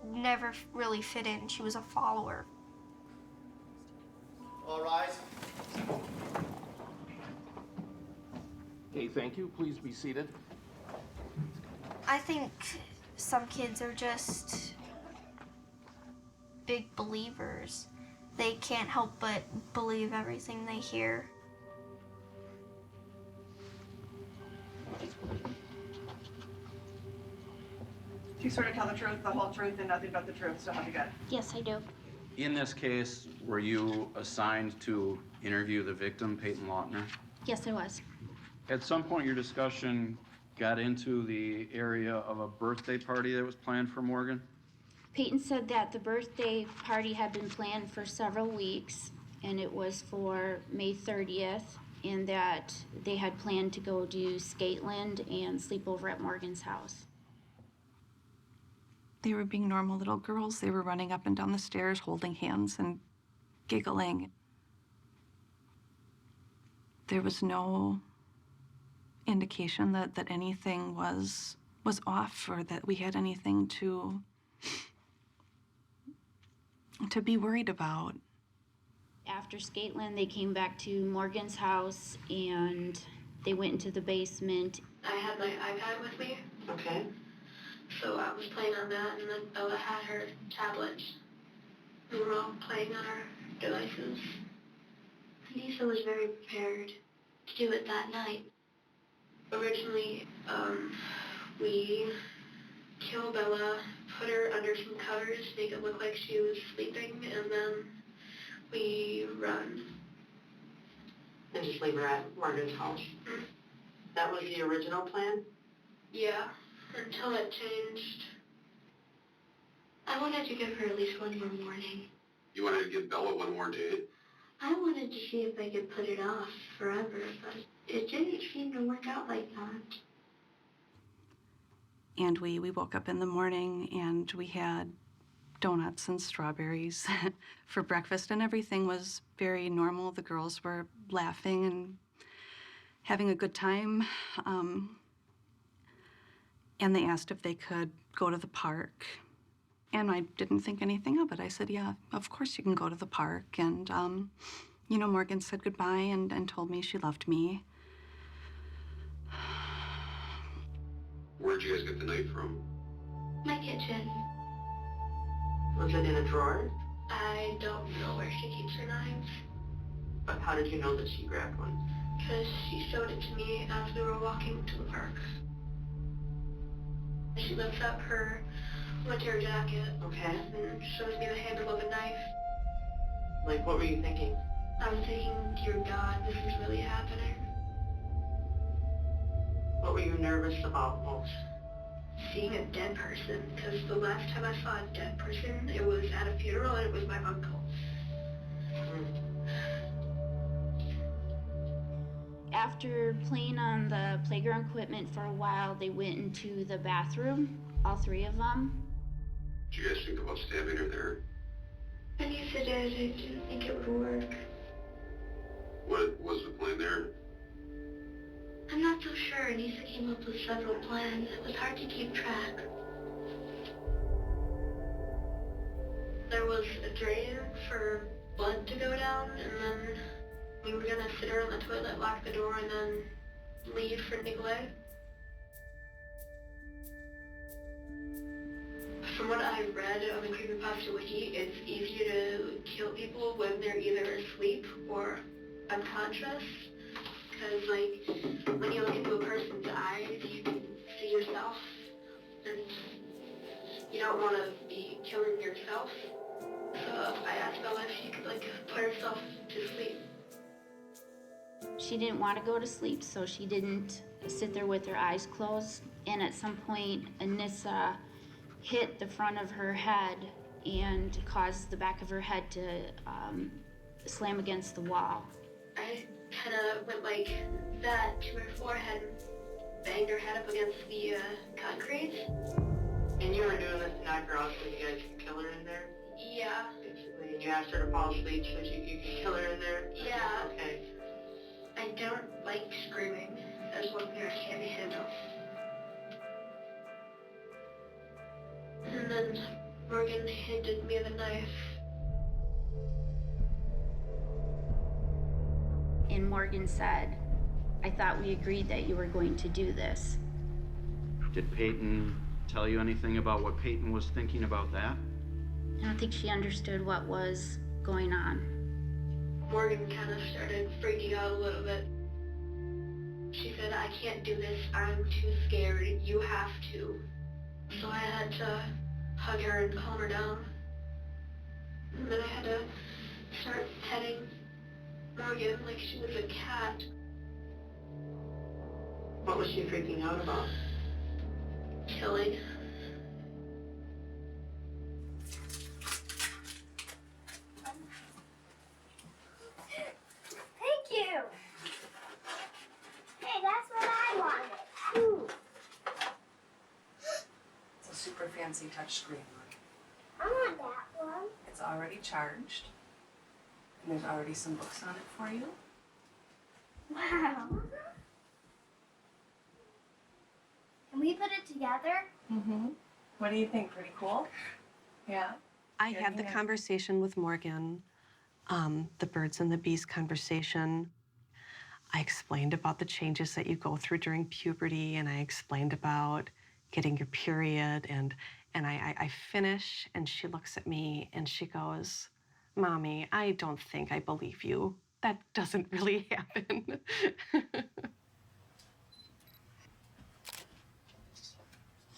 never really fit in. She was a follower. All rise. Okay, thank you. Please be seated. I think some kids are just big believers. They can't help but believe everything they hear. Do you sort of tell the truth, the whole truth, and nothing but the truth, so help you God? Yes, I do. In this case, were you assigned to interview the victim, Peyton Lautner? Yes, I was. At some point, your discussion got into the area of a birthday party that was planned for Morgan? Peyton said that the birthday party had been planned for several weeks, and it was for May 30th, and that they had planned to go do Skateland and sleep over at Morgan's house. They were being normal little girls. They were running up and down the stairs, holding hands and giggling. There was no indication that anything was off or that we had anything to be worried about. After Skateland, they came back to Morgan's house and they went into the basement. I had my iPad with me. Okay. So I was playing on that, and then Bella had her tablet. We were all playing on our devices. Lisa was very prepared to do it that night. Originally, we kill Bella, put her under some covers, make it look like she was sleeping, and then we run. And just leave her at Morgan's house. Mm-hmm. That was the original plan? Yeah, until it changed. I wanted to give her at least one more morning. You wanted to give Bella one more day? I wanted to see if I could put it off forever, but it didn't seem to work out like that. And we woke up in the morning and we had donuts and strawberries for breakfast, and everything was very normal. The girls were laughing and having a good time. And they asked if they could go to the park. And I didn't think anything of it. I said, yeah, of course you can go to the park. And, you know, Morgan said goodbye and told me she loved me. Where'd you guys get the knife from? My kitchen. Was it in a drawer? I don't know where she keeps her knives. But how did you know that she grabbed one? Because she showed it to me as we were walking to the park. She lifts up her winter jacket. Okay. And shows me the handle of a knife. Like, what were you thinking? I was thinking, dear God, this is really happening. What were you nervous about most? Seeing a dead person, because the last time I saw a dead person, it was at a funeral and it was my uncle. After playing on the playground equipment for a while, they went into the bathroom, all three of them. Did you guys think about stabbing her there? Anissa did. I didn't think it would work. What was the plan there? I'm not so sure. Anissa came up with several plans. It was hard to keep track. There was a drain for blood to go down, and then we were gonna sit her on the toilet, lock the door, and then leave for Nicolay. From what I read on the Creepypasta Wiki, it's easier to kill people when they're either asleep or unconscious. Because, like, when you look into a person's eyes, you can see yourself, and you don't want to be killing yourself. So I asked Bella if she could, like, put herself to sleep. She didn't want to go to sleep, so she didn't sit there with her eyes closed. And at some point, Anissa hit the front of her head and caused the back of her head to slam against the wall. I kind of went like that to her forehead and banged her head up against the concrete. And you were doing this to knock her out so you guys could kill her in there? Yeah. Basically, and you asked her to fall asleep so you could kill her in there? Yeah. Okay. I don't like screaming. That's one thing I can't handle. And then Morgan handed me the knife. And Morgan said, I thought we agreed that you were going to do this. Did Peyton tell you anything about what Peyton was thinking about that? I don't think she understood what was going on. Morgan kind of started freaking out a little bit. She said, I can't do this. I'm too scared. You have to. So I had to hug her and calm her down. And then I had to start petting Morgan like she was a cat. What was she freaking out about? Killing. Thank you. Hey, that's what I wanted. Ooh. It's a super fancy touchscreen. I want that one. It's already charged. And there's already some books on it for you. Wow. We put it together. Mm-hmm. What do you think? Pretty cool? Yeah. I had the conversation with Morgan, the birds and the bees conversation. I explained about the changes that you go through during puberty, and I explained about getting your period, and I finish, and she looks at me and she goes, "Mommy, I don't think I believe you. That doesn't really happen."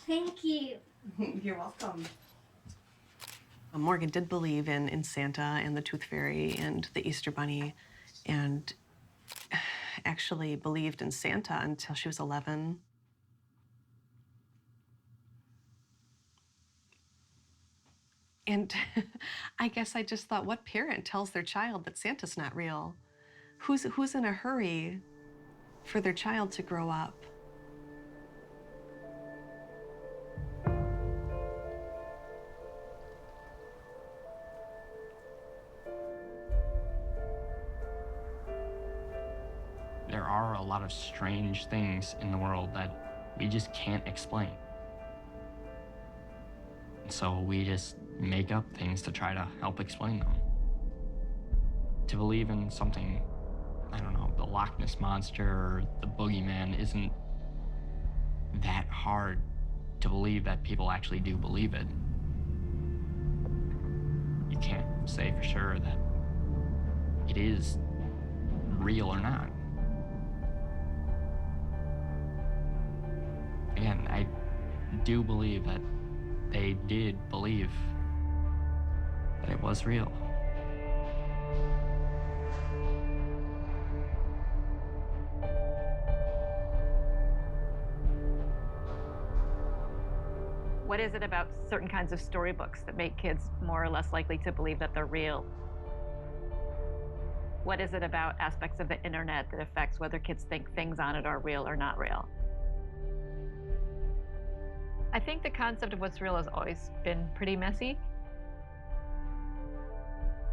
Thank you. You're welcome. Morgan did believe in Santa and the Tooth Fairy and the Easter Bunny, and actually believed in Santa until she was 11. And I guess I just thought, what parent tells their child that Santa's not real? Who's in a hurry for their child to grow up? There are a lot of strange things in the world that we just can't explain. So we just make up things to try to help explain them. To believe in something, I don't know, the Loch Ness Monster or the Boogeyman isn't that hard to believe that people actually do believe it. You can't say for sure that it is real or not. Again, I do believe that they did believe that it was real. What is it about certain kinds of storybooks that make kids more or less likely to believe that they're real? What is it about aspects of the internet that affects whether kids think things on it are real or not real? I think the concept of what's real has always been pretty messy.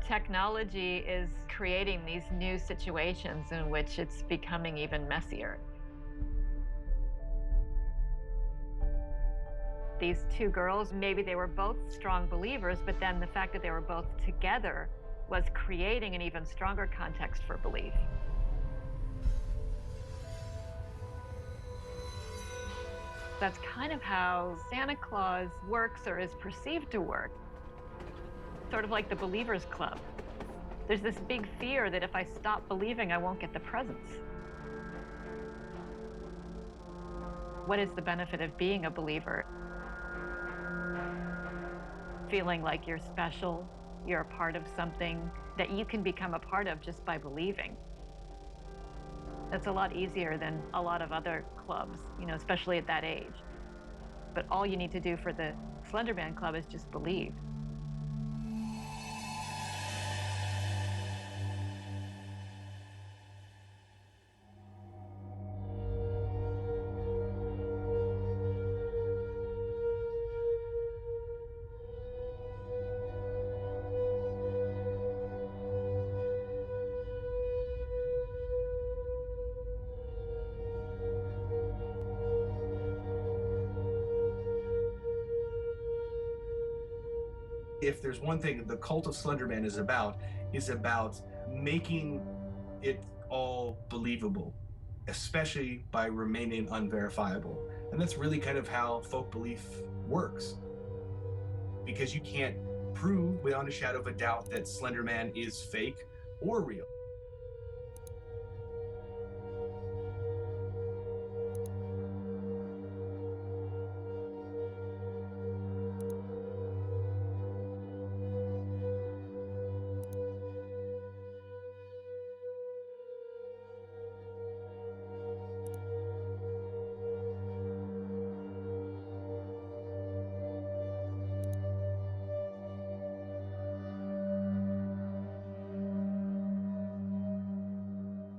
Technology is creating these new situations in which it's becoming even messier. These two girls, maybe they were both strong believers, but then the fact that they were both together was creating an even stronger context for belief. That's kind of how Santa Claus works or is perceived to work. Sort of like the Believers Club. There's this big fear that if I stop believing, I won't get the presents. What is the benefit of being a believer? Feeling like you're special, you're a part of something that you can become a part of just by believing. That's a lot easier than a lot of other clubs, you know, especially at that age. But all you need to do for the Slenderman Club is just believe. If there's one thing the cult of Slenderman is about making it all believable, especially by remaining unverifiable. And that's really kind of how folk belief works. Because you can't prove beyond a shadow of a doubt that Slenderman is fake or real.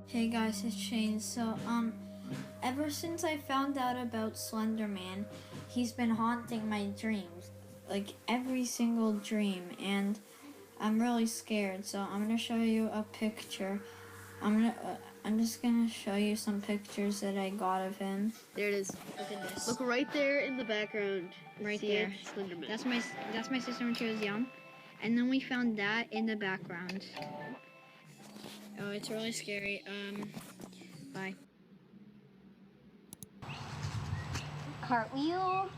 Hey guys, it's Shane. So, ever since I found out about Slenderman, he's been haunting my dreams. Like, every single dream, and I'm really scared. So, I'm gonna show you a picture. I'm just gonna show you some pictures that I got of him. There it is. Look at this. Look right there in the background. Right See there. it? Slenderman. That's my sister when she was young. And then we found that in the background. Oh, it's really scary. Bye. Cartwheel.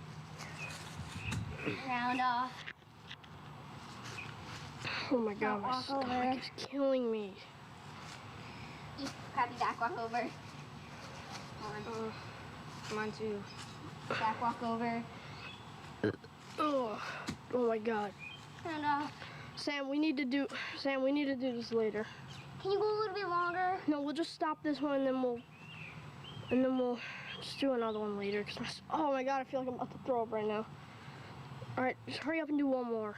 Round off. Oh my god, my Walk stomach over. is killing me. Crappy back walk over. Come on, too. Back walk over. Oh my god. Round off. Sam, we need to do this later. Can you go a little bit longer? No, we'll just stop this one and then we'll just do another one later. Oh my god, I feel like I'm about to throw up right now. All right, just hurry up and do one more.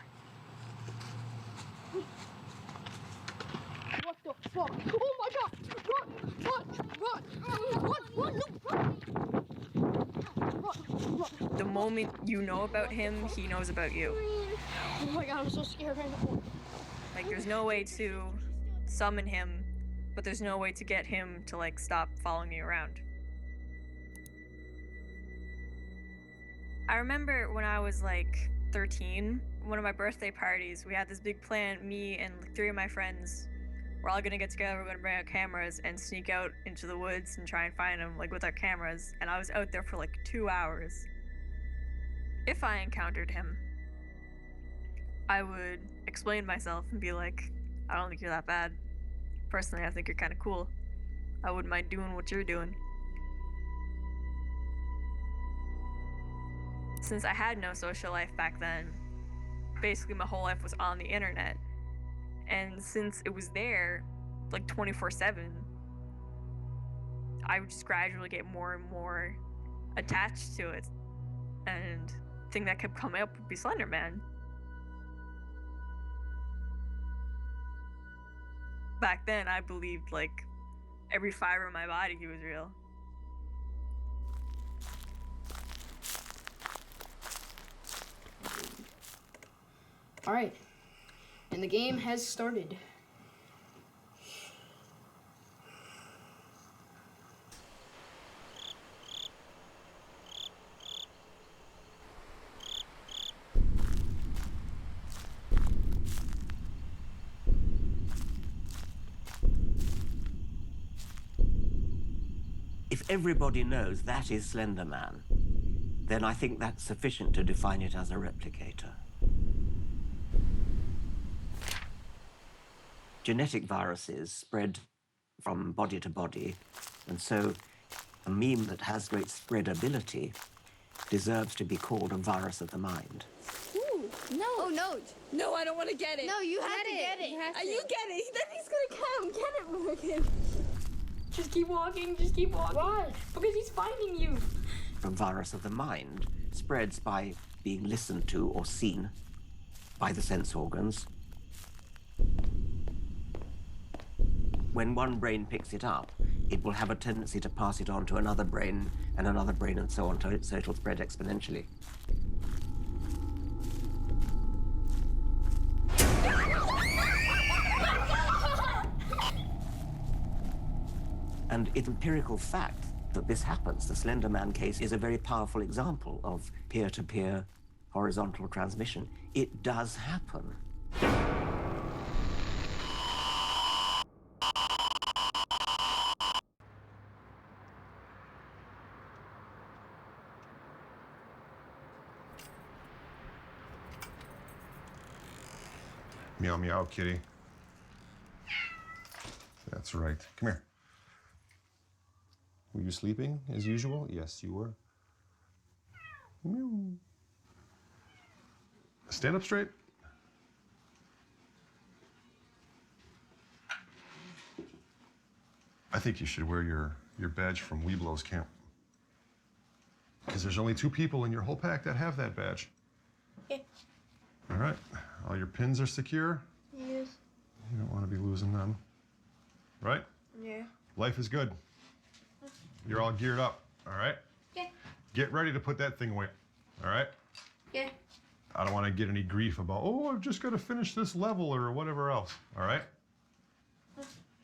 What the fuck? Oh my god! Run! The moment you know about him, he knows about you. Oh my god, I'm so scared right now. Like, there's no way to summon him, but there's no way to get him to, like, stop following you around. I remember when I was, like, 13, one of my birthday parties, we had this big plan, me and like, 3 of my friends. We're all gonna get together, we're gonna bring out cameras and sneak out into the woods and try and find him, like, with our cameras. And I was out there for, like, 2 hours. If I encountered him, I would explain myself and be like, I don't think you're that bad. Personally, I think you're kind of cool. I wouldn't mind doing what you're doing. Since I had no social life back then, basically my whole life was on the internet. And since it was there, like 24/7, I would just gradually get more and more attached to it. And the thing that kept coming up would be Slenderman. Back then, I believed, like, every fiber in my body he was real. All right, and the game has started. If everybody knows that is Slenderman, then I think that's sufficient to define it as a replicator. Genetic viruses spread from body to body, and so a meme that has great spreadability deserves to be called a virus of the mind. Ooh, no. Oh, no. No, I don't want to get it. No, you have to get it. You get it. Then he's gonna come. Get it, Morgan. Just keep walking. Just keep walking. Why? Because he's finding you. A virus of the mind spreads by being listened to or seen by the sense organs. When one brain picks it up, it will have a tendency to pass it on to another brain and so on, so it'll spread exponentially. And it's empirical fact that this happens. The Slenderman case is a very powerful example of peer-to-peer horizontal transmission. It does happen. Meow, meow, kitty. That's right. Come here. Were you sleeping as usual? Yes, you were. Meow. Stand up straight. I think you should wear your badge from Weeblo's camp. Because there's only 2 people in your whole pack that have that badge. Yeah. All right. All your pins are secure. Yes. You don't want to be losing them. Right? Yeah. Life is good. You're all geared up. All right? Yeah. Get ready to put that thing away. All right? Yeah. I don't want to get any grief about, oh, I've just got to finish this level or whatever else. All right?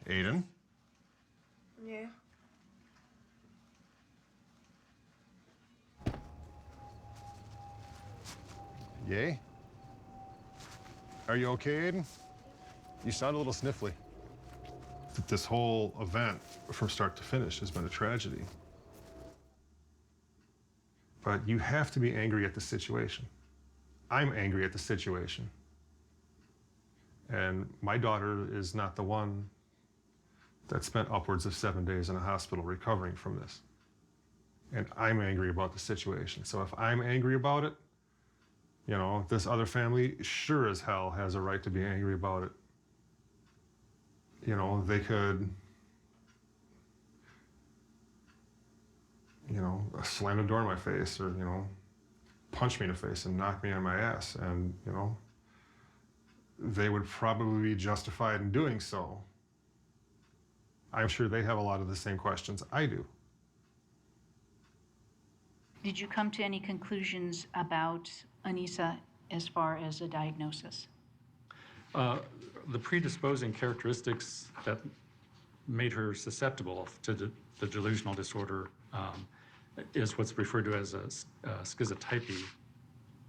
Aiden, Yay? Are you okay, Aiden? You sound a little sniffly. This whole event, from start to finish, has been a tragedy. But you have to be angry at the situation. I'm angry at the situation. And my daughter is not the one that spent upwards of 7 days in a hospital recovering from this. And I'm angry about the situation. So if I'm angry about it, you know, this other family sure as hell has a right to be angry about it. You know, they could, you know, slam a door in my face or, you know, punch me in the face and knock me on my ass. And, you know, they would probably be justified in doing so. I'm sure they have a lot of the same questions I do. Did you come to any conclusions about Anissa as far as a diagnosis? The predisposing characteristics that made her susceptible to the delusional disorder is what's referred to as a schizotypy.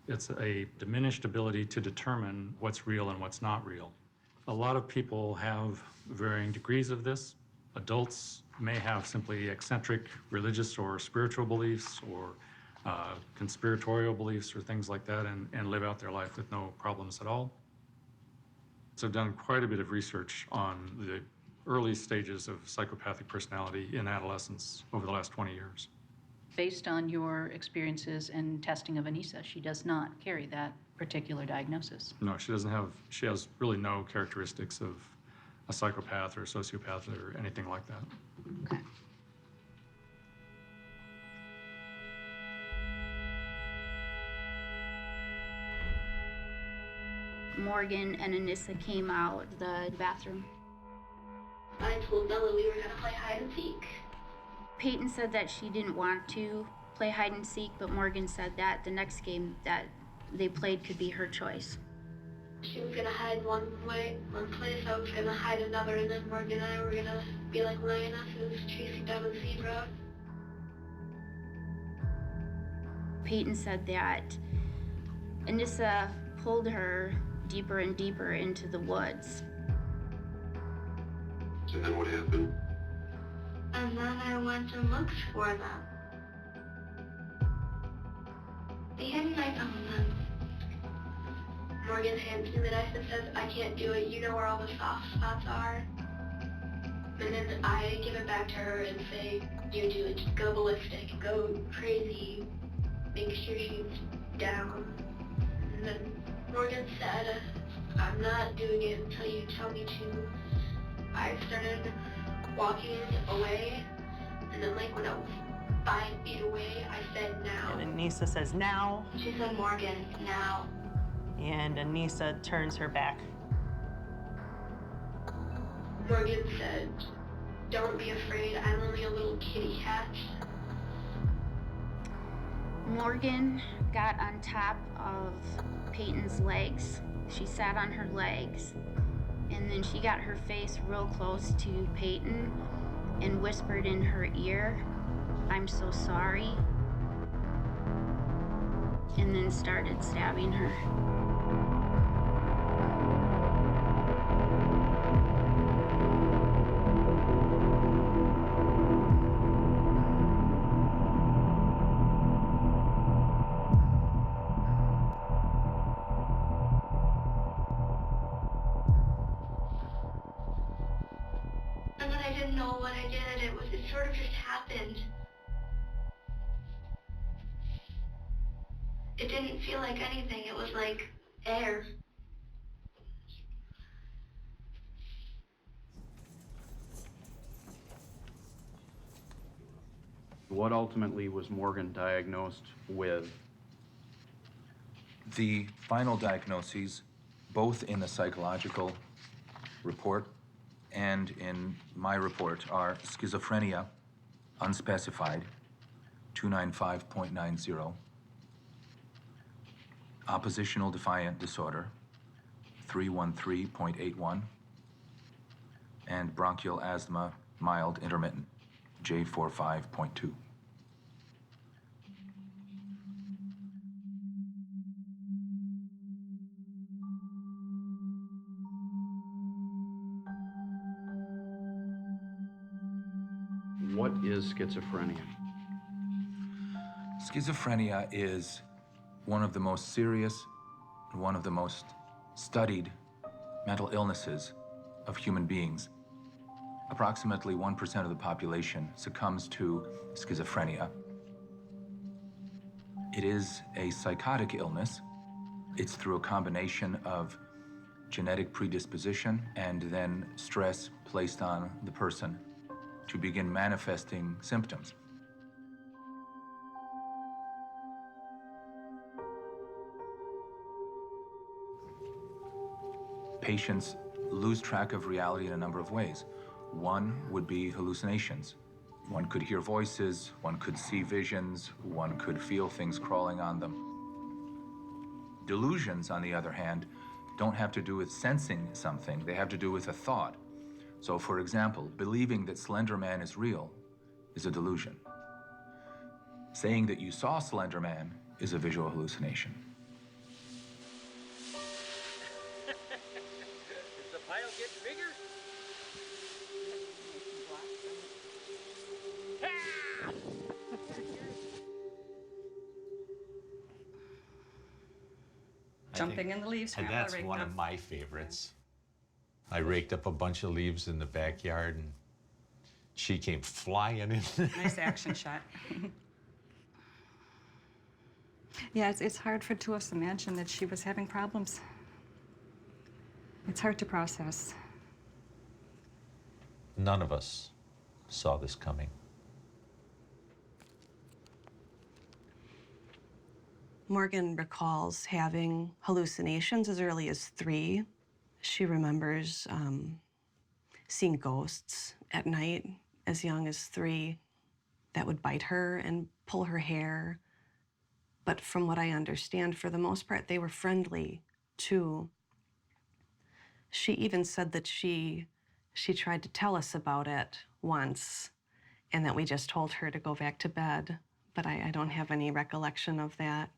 It's a diminished ability to determine what's real and what's not real. A lot of people have varying degrees of this. Adults may have simply eccentric religious or spiritual beliefs or conspiratorial beliefs or things like that and live out their life with no problems at all. So I've done quite a bit of research on the early stages of psychopathic personality in adolescence over the last 20 years. Based on your experiences and testing of Anissa, she does not carry that particular diagnosis. No, she doesn't have, she has really no characteristics of a psychopath or a sociopath or anything like that. Okay. Morgan and Anissa came out the bathroom. I told Bella we were gonna play hide and seek. Peyton said that she didn't want to play hide and seek, but Morgan said that the next game that they played could be her choice. She was gonna hide one place, I was gonna hide another, and then Morgan and I were gonna be like lionesses chasing down a zebra. Peyton said that Anissa pulled her deeper and deeper into the woods. And then what happened? And then I went and looked for them. They had a knife on them. Morgan hands me the knife and says, I can't do it, you know where all the soft spots are. And then I give it back to her and say, you do it, go ballistic, go crazy, make sure she's down. And then Morgan said, I'm not doing it until you tell me to. I started walking away, and then like when I was 5 feet away, I said now. And Anissa says now. She said Morgan, now. And Anissa turns her back. Morgan said, don't be afraid, I'm only a little kitty cat. Morgan got on top of Peyton's legs. She sat on her legs, and then she got her face real close to Peyton and whispered in her ear, I'm so sorry, and then started stabbing her. And then I didn't know what I did. It sort of just happened. It didn't feel like anything. It was like air. What ultimately was Morgan diagnosed with? The final diagnoses, both in the psychological report and in my report, are schizophrenia, unspecified, 295.90, oppositional defiant disorder, 313.81, and bronchial asthma, mild intermittent, J45.2. What is schizophrenia? Schizophrenia is one of the most serious and one of the most studied mental illnesses of human beings. Approximately 1% of the population succumbs to schizophrenia. It is a psychotic illness. It's through a combination of genetic predisposition and then stress placed on the person to begin manifesting symptoms. Patients lose track of reality in a number of ways. One would be hallucinations. One could hear voices, one could see visions, one could feel things crawling on them. Delusions, on the other hand, don't have to do with sensing something, they have to do with a thought. So, for example, believing that Slenderman is real is a delusion. Saying that you saw Slenderman is a visual hallucination. Is the pile getting bigger? Jumping in the leaves. And Grandpa that's raked one up. of my favorites. I raked up a bunch of leaves in the backyard and she came flying in. Nice action shot. Yeah, it's hard to us to imagine that she was having problems. It's hard to process. None of us saw this coming. Morgan recalls having hallucinations as early as 3. She remembers seeing ghosts at night as young as 3 that would bite her and pull her hair. But from what I understand, for the most part, they were friendly, too. She even said that she tried to tell us about it once and that we just told her to go back to bed. But I don't have any recollection of that.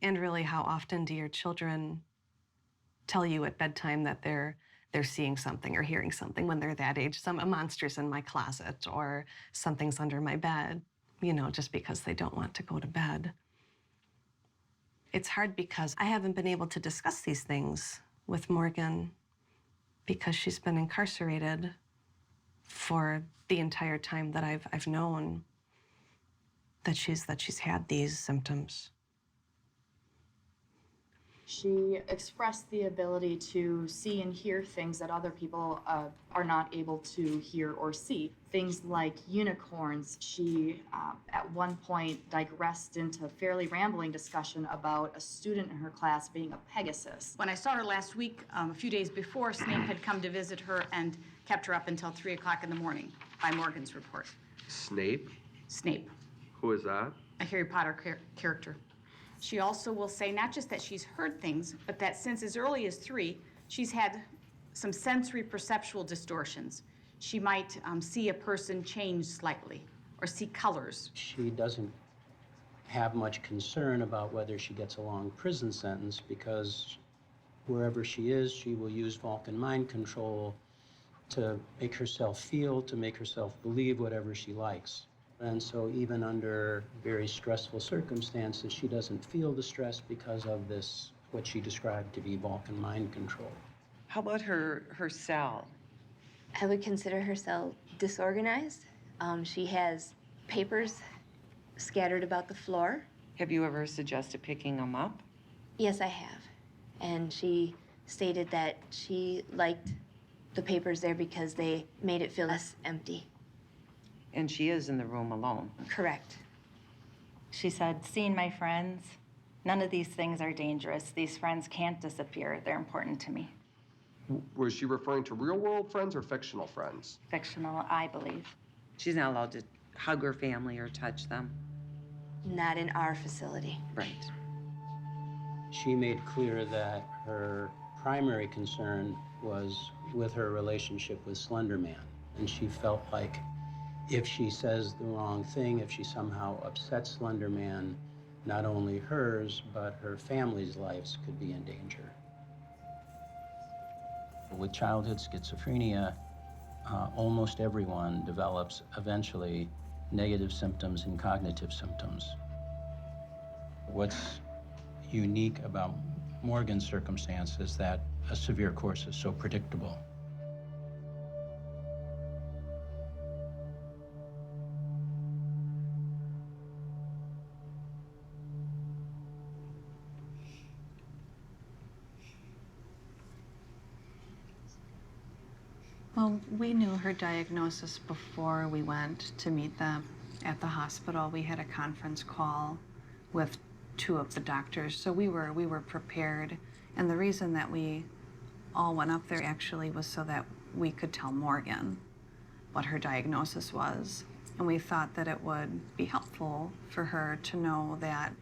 And really, how often do your children tell you at bedtime that they're seeing something or hearing something when they're that age? A monster's in my closet or something's under my bed, you know, just because they don't want to go to bed. It's hard because I haven't been able to discuss these things with Morgan because she's been incarcerated for the entire time that I've known that she's had these symptoms. She expressed the ability to see and hear things that other people are not able to hear or see. Things like unicorns. She, at one point, digressed into a fairly rambling discussion about a student in her class being a Pegasus. When I saw her last week, a few days before, Snape had come to visit her and kept her up until 3 o'clock in the morning, by Morgan's report. Snape? Snape, Who is that? a Harry Potter character. She also will say not just that she's heard things, but that since as early as 3, she's had some sensory perceptual distortions. She might see a person change slightly or see colors. She doesn't have much concern about whether she gets a long prison sentence because wherever she is, she will use Vulcan mind control to make herself feel, to make herself believe whatever she likes. And so even under very stressful circumstances, she doesn't feel the stress because of this, what she described to be Vulcan mind control. How about her cell? I would consider her cell disorganized. She has papers scattered about the floor. Have you ever suggested picking them up? Yes, I have. And she stated that she liked the papers there because they made it feel less empty. And she is in the room alone. Correct. She said, seeing my friends, none of these things are dangerous. These friends can't disappear. They're important to me. Was she referring to real-world friends or fictional friends? Fictional, I believe. She's not allowed to hug her family or touch them. Not in our facility. Right. She made clear that her primary concern was with her relationship with Slenderman. And she felt like if she says the wrong thing, if she somehow upsets Slenderman, not only hers, but her family's lives could be in danger. With childhood schizophrenia, almost everyone develops eventually negative symptoms and cognitive symptoms. What's unique about Morgan's circumstance is that a severe course is so predictable. Well, we knew her diagnosis before we went to meet them at the hospital. We had a conference call with 2 of the doctors, so we were prepared. And the reason that we all went up there actually was so that we could tell Morgan what her diagnosis was. And we thought that it would be helpful for her to know that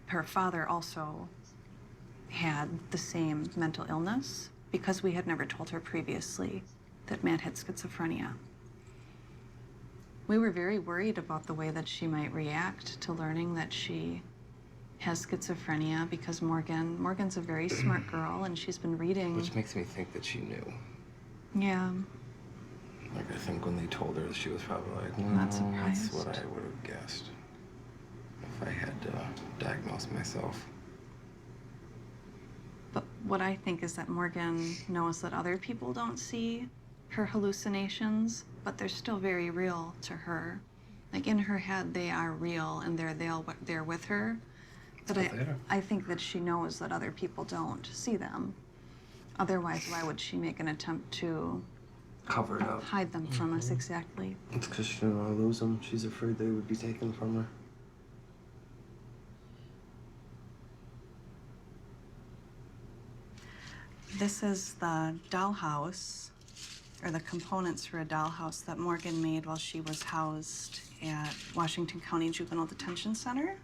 her father also had the same mental illness, because we had never told her previously that Matt had schizophrenia. We were very worried about the way that she might react to learning that she has schizophrenia, because Morgan's a very smart girl, and she's been reading. Which makes me think that she knew. Yeah. Like, I think when they told her, she was probably like, I'm not surprised. that's what I would have guessed if I had to diagnose myself. But what I think is that Morgan knows that other people don't see her hallucinations, but they're still very real to her. Like, in her head, they are real, and they're with her. But I think that she knows that other people don't see them. Otherwise, why would she make an attempt to cover it up, hide them from us? Exactly. It's because she didn't want to lose them. She's afraid they would be taken from her. This is the dollhouse, or the components for a dollhouse that Morgan made while she was housed at Washington County Juvenile Detention Center.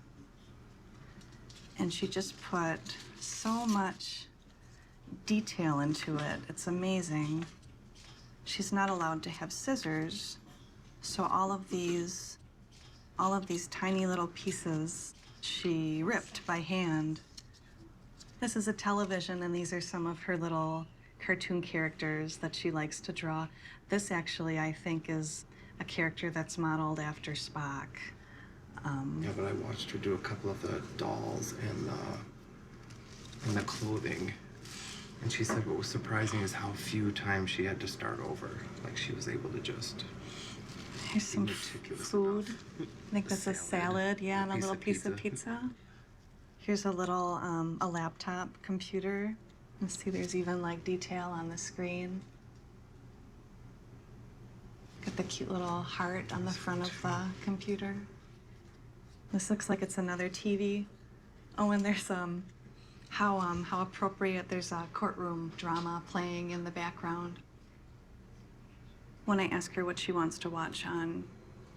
And she just put so much detail into it. It's amazing. She's not allowed to have scissors, so all of these tiny little pieces she ripped by hand. This is a television, and these are some of her little cartoon characters that she likes to draw. This actually, I think, is a character that's modeled after Spock. Yeah, but I watched her do a couple of the dolls and the clothing. And she said what was surprising is how few times she had to start over. Like, she was able to just... Here's some food. I think that's a salad, yeah, and a little piece of pizza. Here's a little, a laptop computer. You see there's even like detail on the screen. Got the cute little heart on the front of the computer. This looks like it's another TV. Oh, and there's how appropriate, there's a courtroom drama playing in the background. When I ask her what she wants to watch on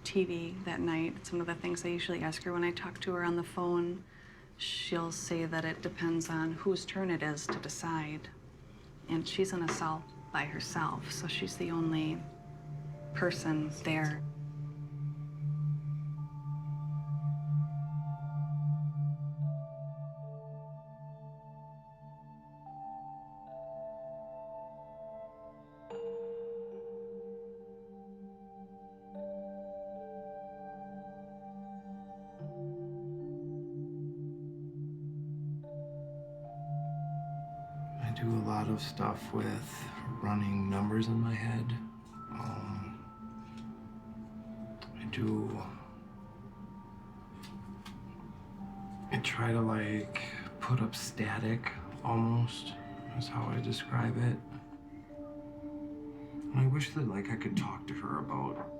TV that night, it's one of the things I usually ask her when I talk to her on the phone. She'll say that it depends on whose turn it is to decide. And she's in a cell by herself, so she's the only person there. I do a lot of stuff with running numbers in my head. I try to like put up static almost, is how I describe it. And I wish that like I could talk to her about,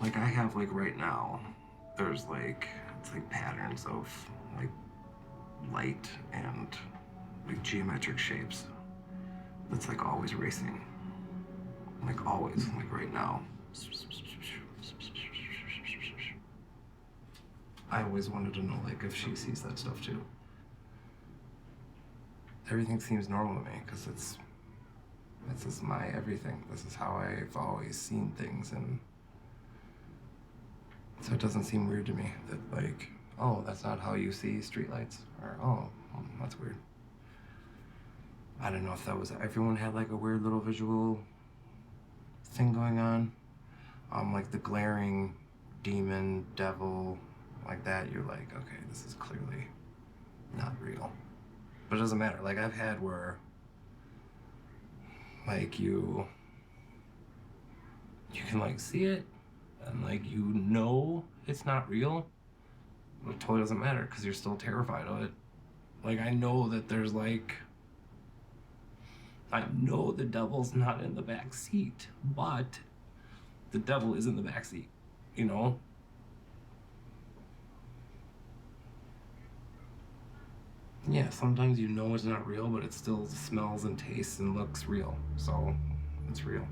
like I have like right now, there's like, it's like patterns of like light and like geometric shapes. That's like always racing. Like always, like right now. I always wanted to know like if she sees that stuff too. Everything seems normal to me because this is my everything. This is how I've always seen things, and so it doesn't seem weird to me that like, oh, that's not how you see streetlights, or oh, that's weird. I don't know if that was, everyone had like a weird little visual thing going on. Like the glaring demon, devil, like that, you're like, okay, this is clearly not real. But it doesn't matter. Like I've had where, like you can like see it, and like you know it's not real, but it totally doesn't matter because you're still terrified of it. Like I know that there's like, I know the devil's not in the back seat, but the devil is in the back seat, you know? Yeah, sometimes you know it's not real, but it still smells and tastes and looks real, so it's real.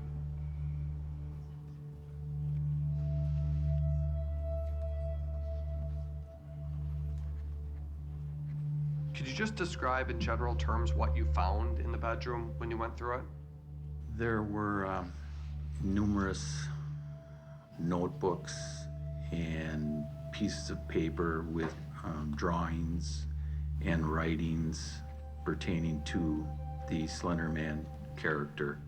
Could you just describe in general terms what you found in the bedroom when you went through it? There were numerous notebooks and pieces of paper with drawings and writings pertaining to the Slenderman character.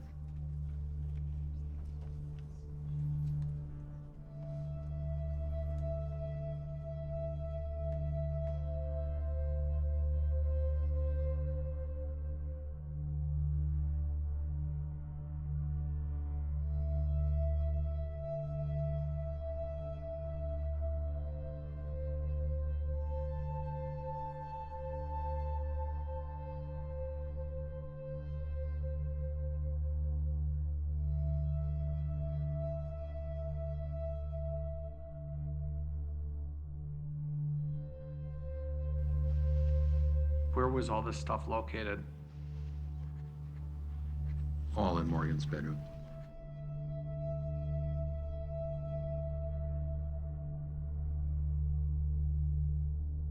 Where was all this stuff located? All in Morgan's bedroom.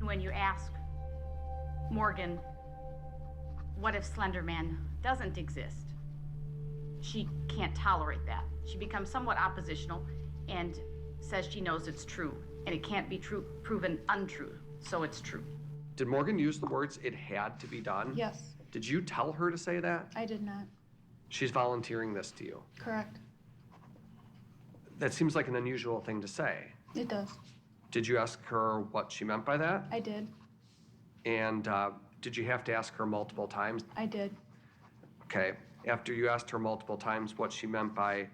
When you ask Morgan, what if Slenderman doesn't exist? She can't tolerate that. She becomes somewhat oppositional and says she knows it's true, and it can't be proven untrue, so it's true. Did Morgan use the words, "it had to be done"? Yes, Did you tell her to say that? I did not. She's volunteering this to you. Correct. That seems like an unusual thing to say. It does. Did you ask her what she meant by that? I did. And did you have to ask her multiple times? I did. Okay. After you asked her multiple times what she meant by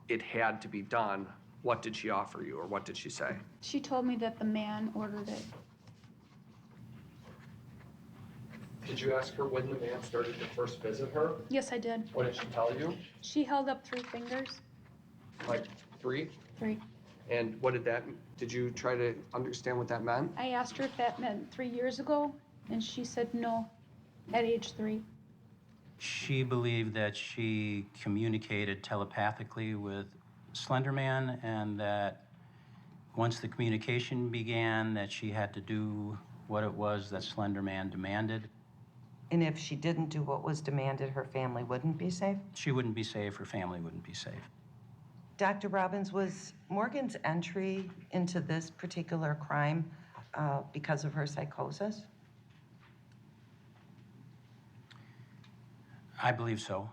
"it had to be done," what did she offer you, or what did she say? She told me that the man ordered it. Did you ask her when the man started to first visit her? Yes, I did. What did she tell you? She held up 3 fingers. Like 3? 3. And what did that, did you try to understand what that meant? I asked her if that meant 3 years ago, and she said no, at age 3. She believed that she communicated telepathically with Slenderman, and that once the communication began, that she had to do what it was that Slenderman demanded. And if she didn't do what was demanded, her family wouldn't be safe? She wouldn't be safe, her family wouldn't be safe. Dr. Robbins, was Morgan's entry into this particular crime because of her psychosis? I believe so.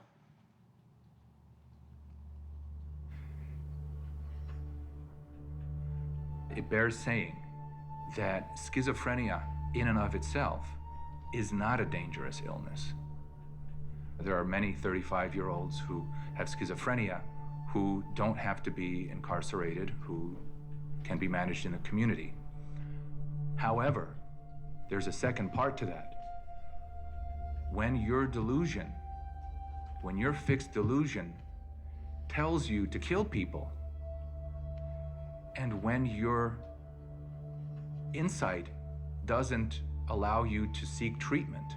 It bears saying that schizophrenia in and of itself is not a dangerous illness. There are many 35-year-olds who have schizophrenia who don't have to be incarcerated, who can be managed in the community. However, there's a second part to that. When your delusion, when your fixed delusion tells you to kill people, and when your insight doesn't allow you to seek treatment,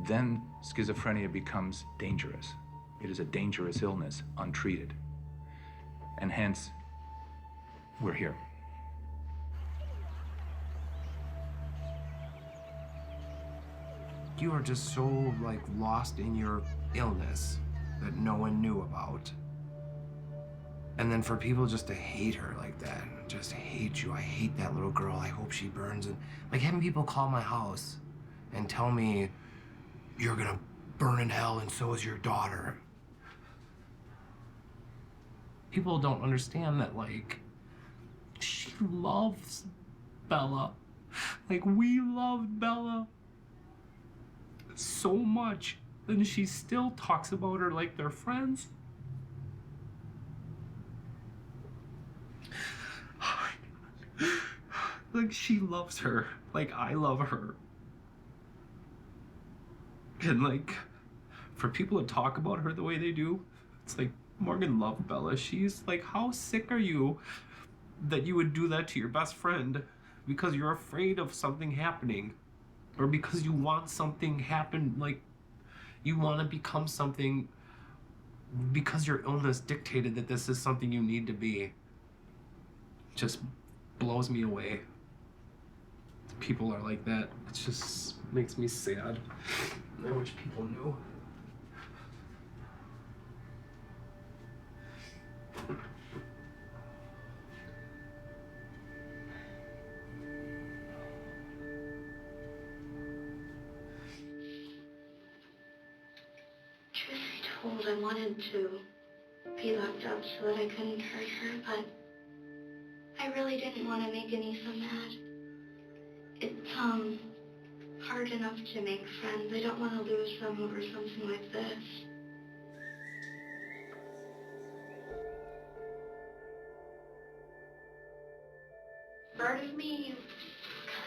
then schizophrenia becomes dangerous. It is a dangerous illness, untreated. And hence, we're here. You are just so, like, lost in your illness that no one knew about. And then for people just to hate her like that, just hate you. I hate that little girl. I hope she burns. And like having people call my house and tell me, you're gonna burn in hell and so is your daughter. people don't understand that, like, she loves Bella. Like, we loved Bella so much, and she still talks about her like they're friends. Like, she loves her like I love her. And, like, for people to talk about her the way they do, it's like, Morgan loved Bella. She's like, how sick are you that you would do that to your best friend because you're afraid of something happening, or because you want something happen, like you want to become something because your illness dictated that this is something you need to be. Just blows me away. People are like that. It just makes me sad. I wish people knew. Truth be told, I wanted to be locked up so that I couldn't hurt her, but I really didn't want to make Anissa mad. It's, hard enough to make friends. I don't want to lose them over something like this. Part of me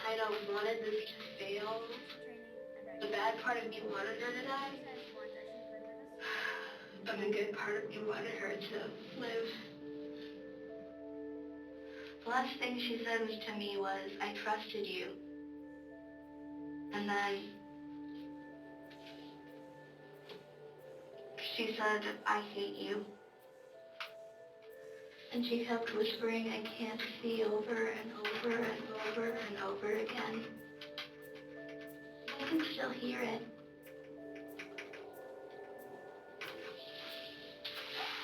kind of wanted this to fail. The bad part of me wanted her to die. But the good part of me wanted her to live. The last thing she said to me was, I trusted you. And then she said, I hate you. And she kept whispering, I can't see, over and over and over and over again. I can still hear it.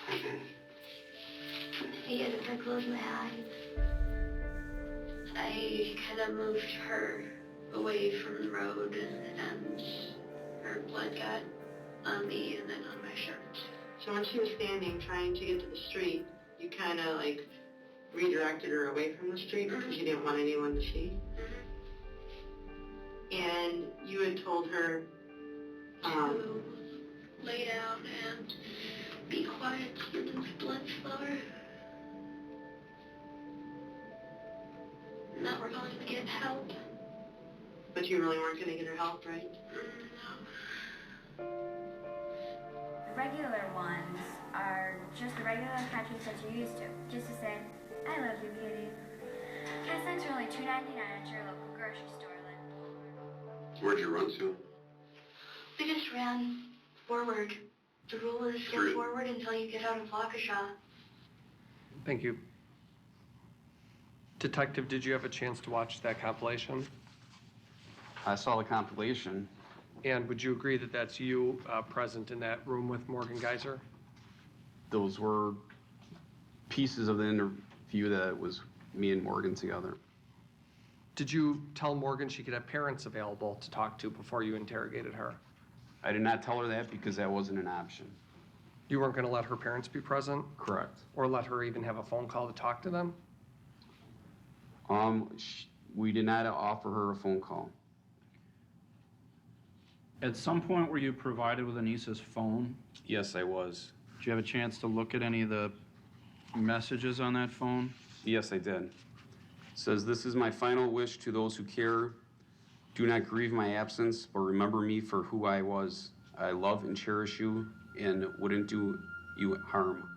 I see it if I close my eyes. I kind of moved her away from the road, and her blood got on me and then on my shirt. So when she was standing trying to get to the street, you kind of like redirected her away from the street because you didn't want anyone to see? And you had told her to lay down and be quiet so that my blood slower. And that we're going to get help. but you really weren't going to get her help, right? No. The regular ones are just the regular catchers that you're used to. Just to say, I love you, beauty. Cat snacks are only $2.99 at your local grocery store, Lynn. Where'd you run to? We just ran forward. The rule is get forward until you get out of Waukesha. Thank you. Detective, did you have a chance to watch that compilation? I saw the compilation. And would you agree that that's you present in that room with Morgan Geyser? Those were pieces of the interview that was me and Morgan together. Did you tell Morgan she could have parents available to talk to before you interrogated her? I did not tell her that because that wasn't an option. You weren't going to let her parents be present? Correct. Or let her even have a phone call to talk to them? We did not offer her a phone call. At some point, were you provided with Anissa's phone? Yes, I was. Did you have a chance to look at any of the messages on that phone? Yes, I did. It says, "This is my final wish to those who care. Do not grieve my absence, but remember me for who I was. I love and cherish you and wouldn't do you harm."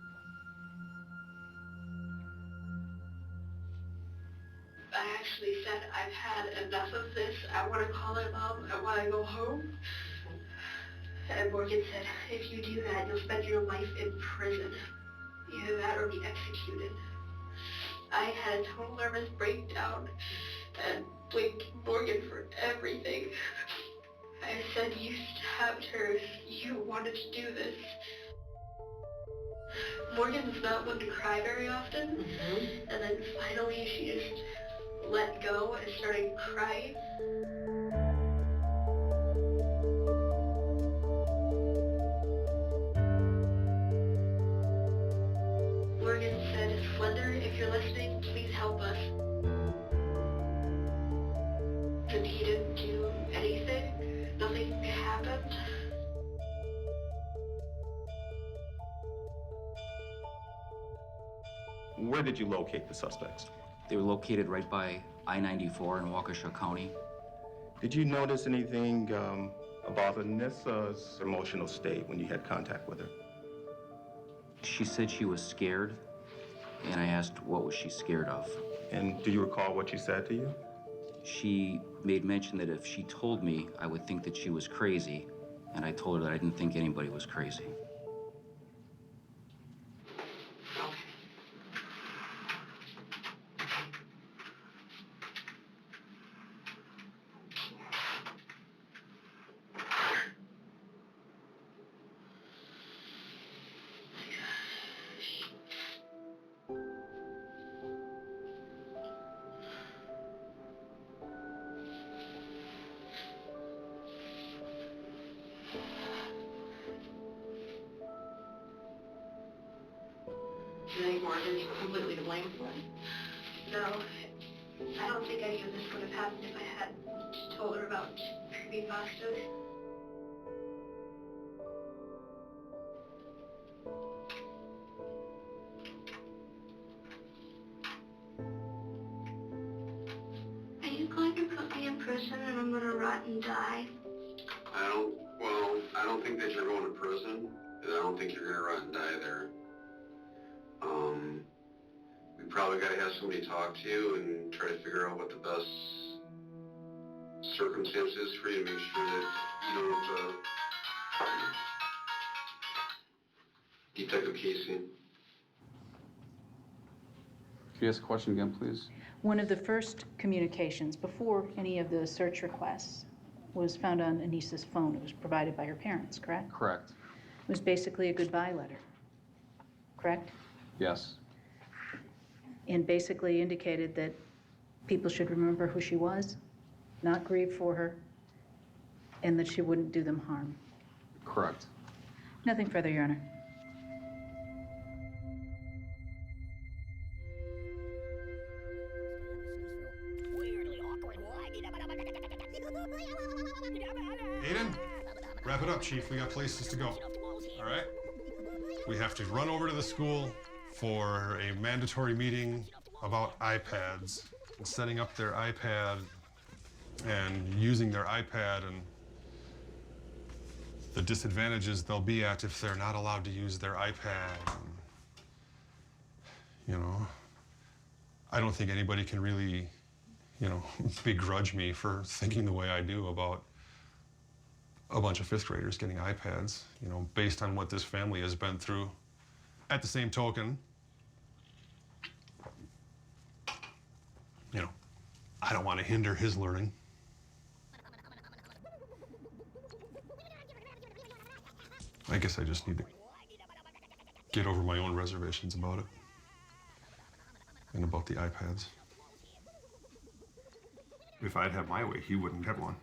I actually said, I've had enough of this. I want to call her mom. I want to go home. And Morgan said, if you do that, you'll spend your life in prison. Either that or be executed. I had a total nervous breakdown and blamed Morgan for everything. I said, you stabbed her. You wanted to do this. Morgan's not one to cry very often. And then finally she just let go and started crying. Morgan you're listening, please help us. And he didn't do anything. Nothing happened. Where did you locate the suspects? They were located right by I-94 in Waukesha County. Did you notice anything about Anissa's emotional state when you had contact with her? She said she was scared, and I asked what was she scared of. And do you recall what she said to you? She made mention that if she told me, I would think that she was crazy, and I told her that I didn't think anybody was crazy. Do you think Morgan's completely to blame for it? No, I don't think any of this would have happened if I hadn't told her about creepypastas. Are you going to put me in prison and I'm gonna rot and die? I don't think that you're going to prison, and I don't think you're gonna rot and die there. We probably gotta have somebody talk to you and try to figure out what the best circumstance is for you to make sure that you don't, Detective Casey. Could you ask a question again, please? One of the first communications before any of the search requests was found on Anissa's phone. It was provided by her parents, correct? Correct. It was basically a goodbye letter, correct? Yes. And basically indicated that people should remember who she was, not grieve for her, and that she wouldn't do them harm. Correct. Nothing further, Your Honor. Aiden, wrap it up, Chief. We got places to go. All right? We have to run over to the school for a mandatory meeting about iPads and setting up their iPad and using their iPad and the disadvantages they'll be at if they're not allowed to use their iPad. You know, I don't think anybody can really, you know, begrudge me for thinking the way I do about a bunch of 5th graders getting iPads, you know, based on what this family has been through. At the same token, you know, I don't want to hinder his learning. I guess I just need to get over my own reservations about it and about the iPads. If I'd have my way, he wouldn't have one.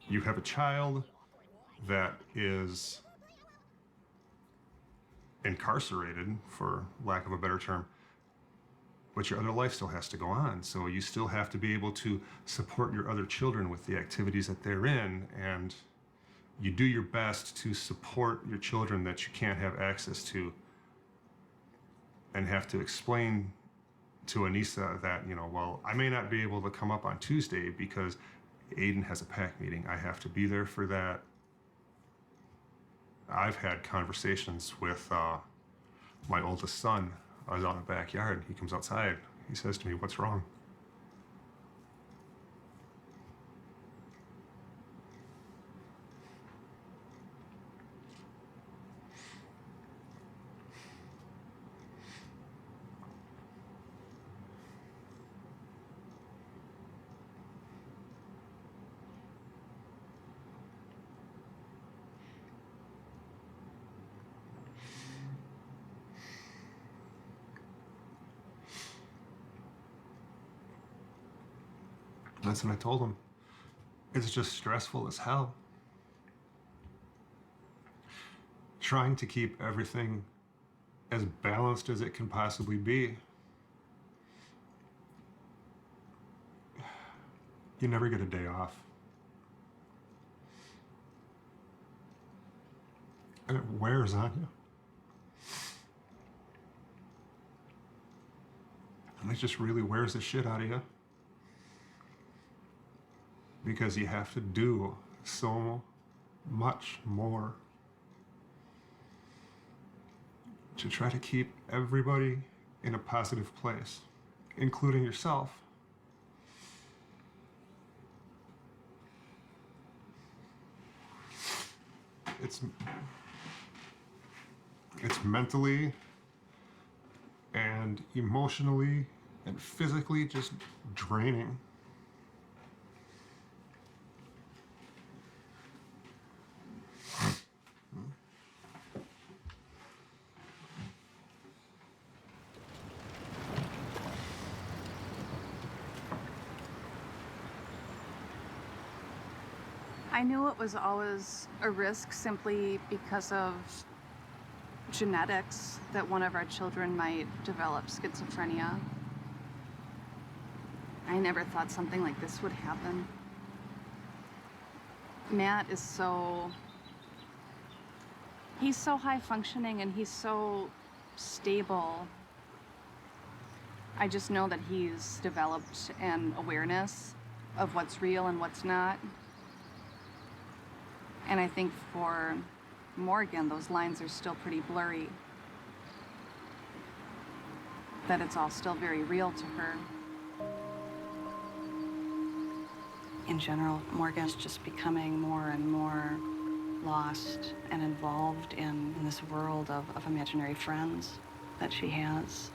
You have a child that is incarcerated, for lack of a better term, but your other life still has to go on. So you still have to be able to support your other children with the activities that they're in, and you do your best to support your children that you can't have access to, and have to explain to Anissa that, you know, well, I may not be able to come up on Tuesday because Aiden has a PAC meeting. I have to be there for that. I've had conversations with my oldest son. I was out in the backyard. He comes outside. He says to me, "What's wrong?" That's what I told him. It's just stressful as hell. Trying to keep everything as balanced as it can possibly be. You never get a day off. And it wears on you. And it just really wears the shit out of you. Because you have to do so much more to try to keep everybody in a positive place, including yourself. It's mentally and emotionally and physically just draining. I knew it was always a risk simply because of genetics that one of our children might develop schizophrenia. I never thought something like this would happen. Matt is he's so high functioning and he's so stable. I just know that he's developed an awareness of what's real and what's not. And I think for Morgan, those lines are still pretty blurry. That it's all still very real to her. In general, Morgan's just becoming more and more lost and involved in this world of imaginary friends that she has.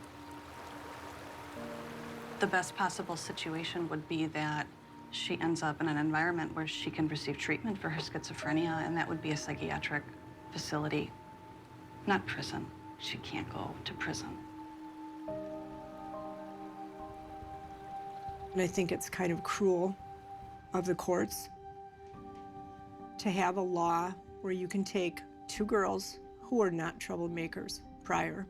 The best possible situation would be that she ends up in an environment where she can receive treatment for her schizophrenia, and that would be a psychiatric facility, not prison. She can't go to prison. And I think it's kind of cruel of the courts to have a law where you can take two girls who are not troublemakers prior,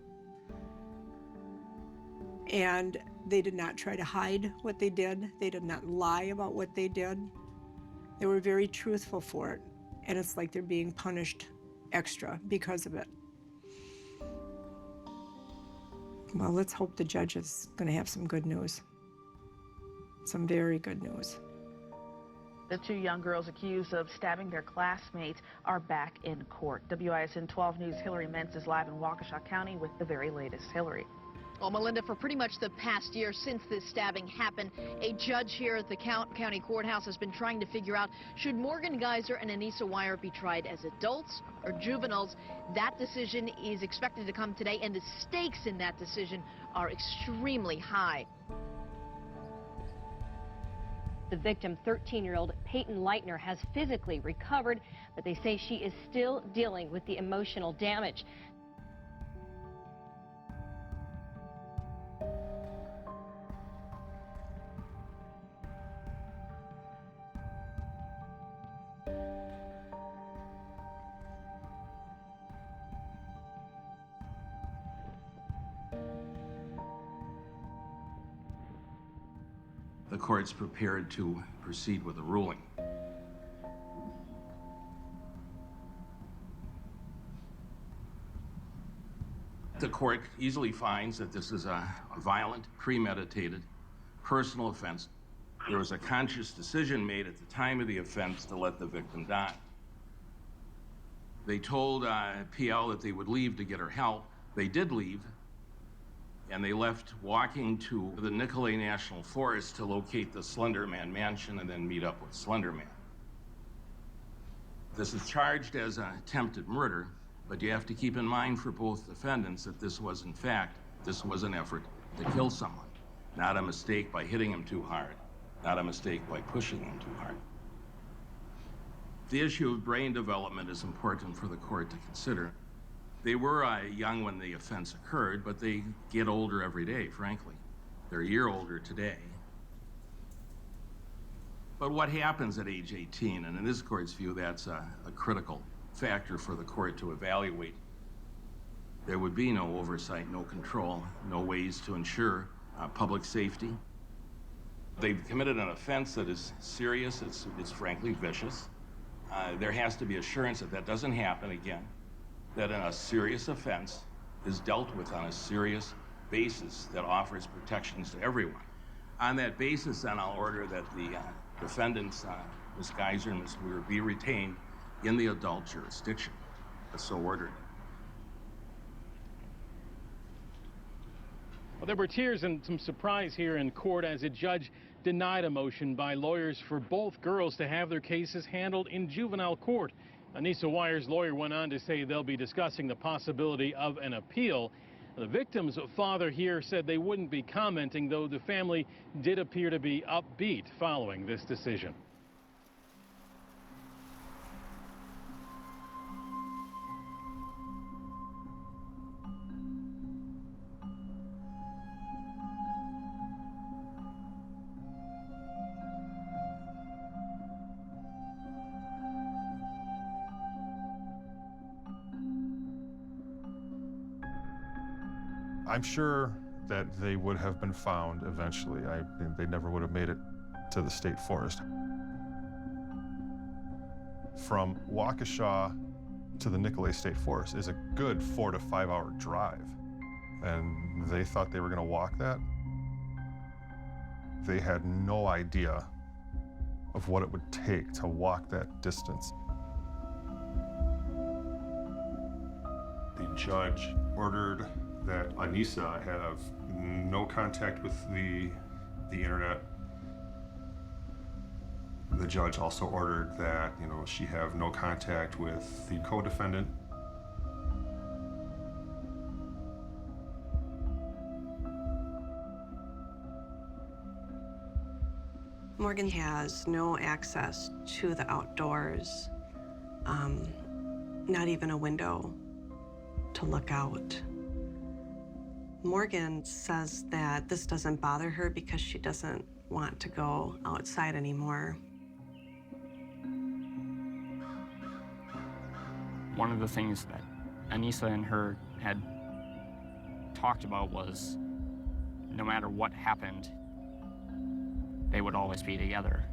and they did not try to hide what they did. They did not lie about what they did. They were very truthful for it, and it's like they're being punished extra because of it. Well, let's hope the judge is going to have some good news. Some very good news. The two young girls accused of stabbing their classmates are back in court. WISN 12 News' Hillary Mentz is live in Waukesha County with the very latest. Hillary. Well, Melinda, for pretty much the past year since this stabbing happened, a judge here at the county courthouse has been trying to figure out, should Morgan Geyser and Anissa Weier be tried as adults or juveniles? That decision is expected to come today, and the stakes in that decision are extremely high. The victim, 13-year-old Peyton Leitner, has physically recovered, but they say she is still dealing with the emotional damage. The court's prepared to proceed with the ruling. The court easily finds that this is a violent, premeditated, personal offense. There was a conscious decision made at the time of the offense to let the victim die. They told PL that they would leave to get her help. They did leave, and they left walking to the Nicolay National Forest to locate the Slenderman mansion and then meet up with Slenderman. This is charged as an attempted murder, but you have to keep in mind for both defendants that this was, in fact, an effort to kill someone, not a mistake by hitting him too hard, not a mistake by pushing him too hard. The issue of brain development is important for the court to consider. They were young when the offense occurred, but they get older every day, frankly. They're a year older today. But what happens at age 18? And in this court's view, that's a critical factor for the court to evaluate. there would be no oversight, no control, no ways to ensure public safety. They've committed an offense that is serious, it's frankly vicious. There has to be assurance that that doesn't happen again, that a serious offense is dealt with on a serious basis that offers protections to everyone. On that basis, then, I'll order that the defendants, Ms. Geiser and Ms. Weir, be retained in the adult jurisdiction. So ordered. Well, there were tears and some surprise here in court as a judge denied a motion by lawyers for both girls to have their cases handled in juvenile court. Anissa Weier's lawyer went on to say they'll be discussing the possibility of an appeal. The victim's father here said they wouldn't be commenting, though the family did appear to be upbeat following this decision. I'm sure that they would have been found eventually. They never would have made it to the state forest. From Waukesha to the Nicolet State Forest is a good 4 to 5 hour drive. And they thought they were going to walk that. They had no idea of what it would take to walk that distance. The judge ordered that Anissa have no contact with the internet. The judge also ordered that, she have no contact with the co-defendant. Morgan has no access to the outdoors, not even a window to look out. Morgan says that this doesn't bother her because she doesn't want to go outside anymore. One of the things that Anissa and her had talked about was no matter what happened, they would always be together.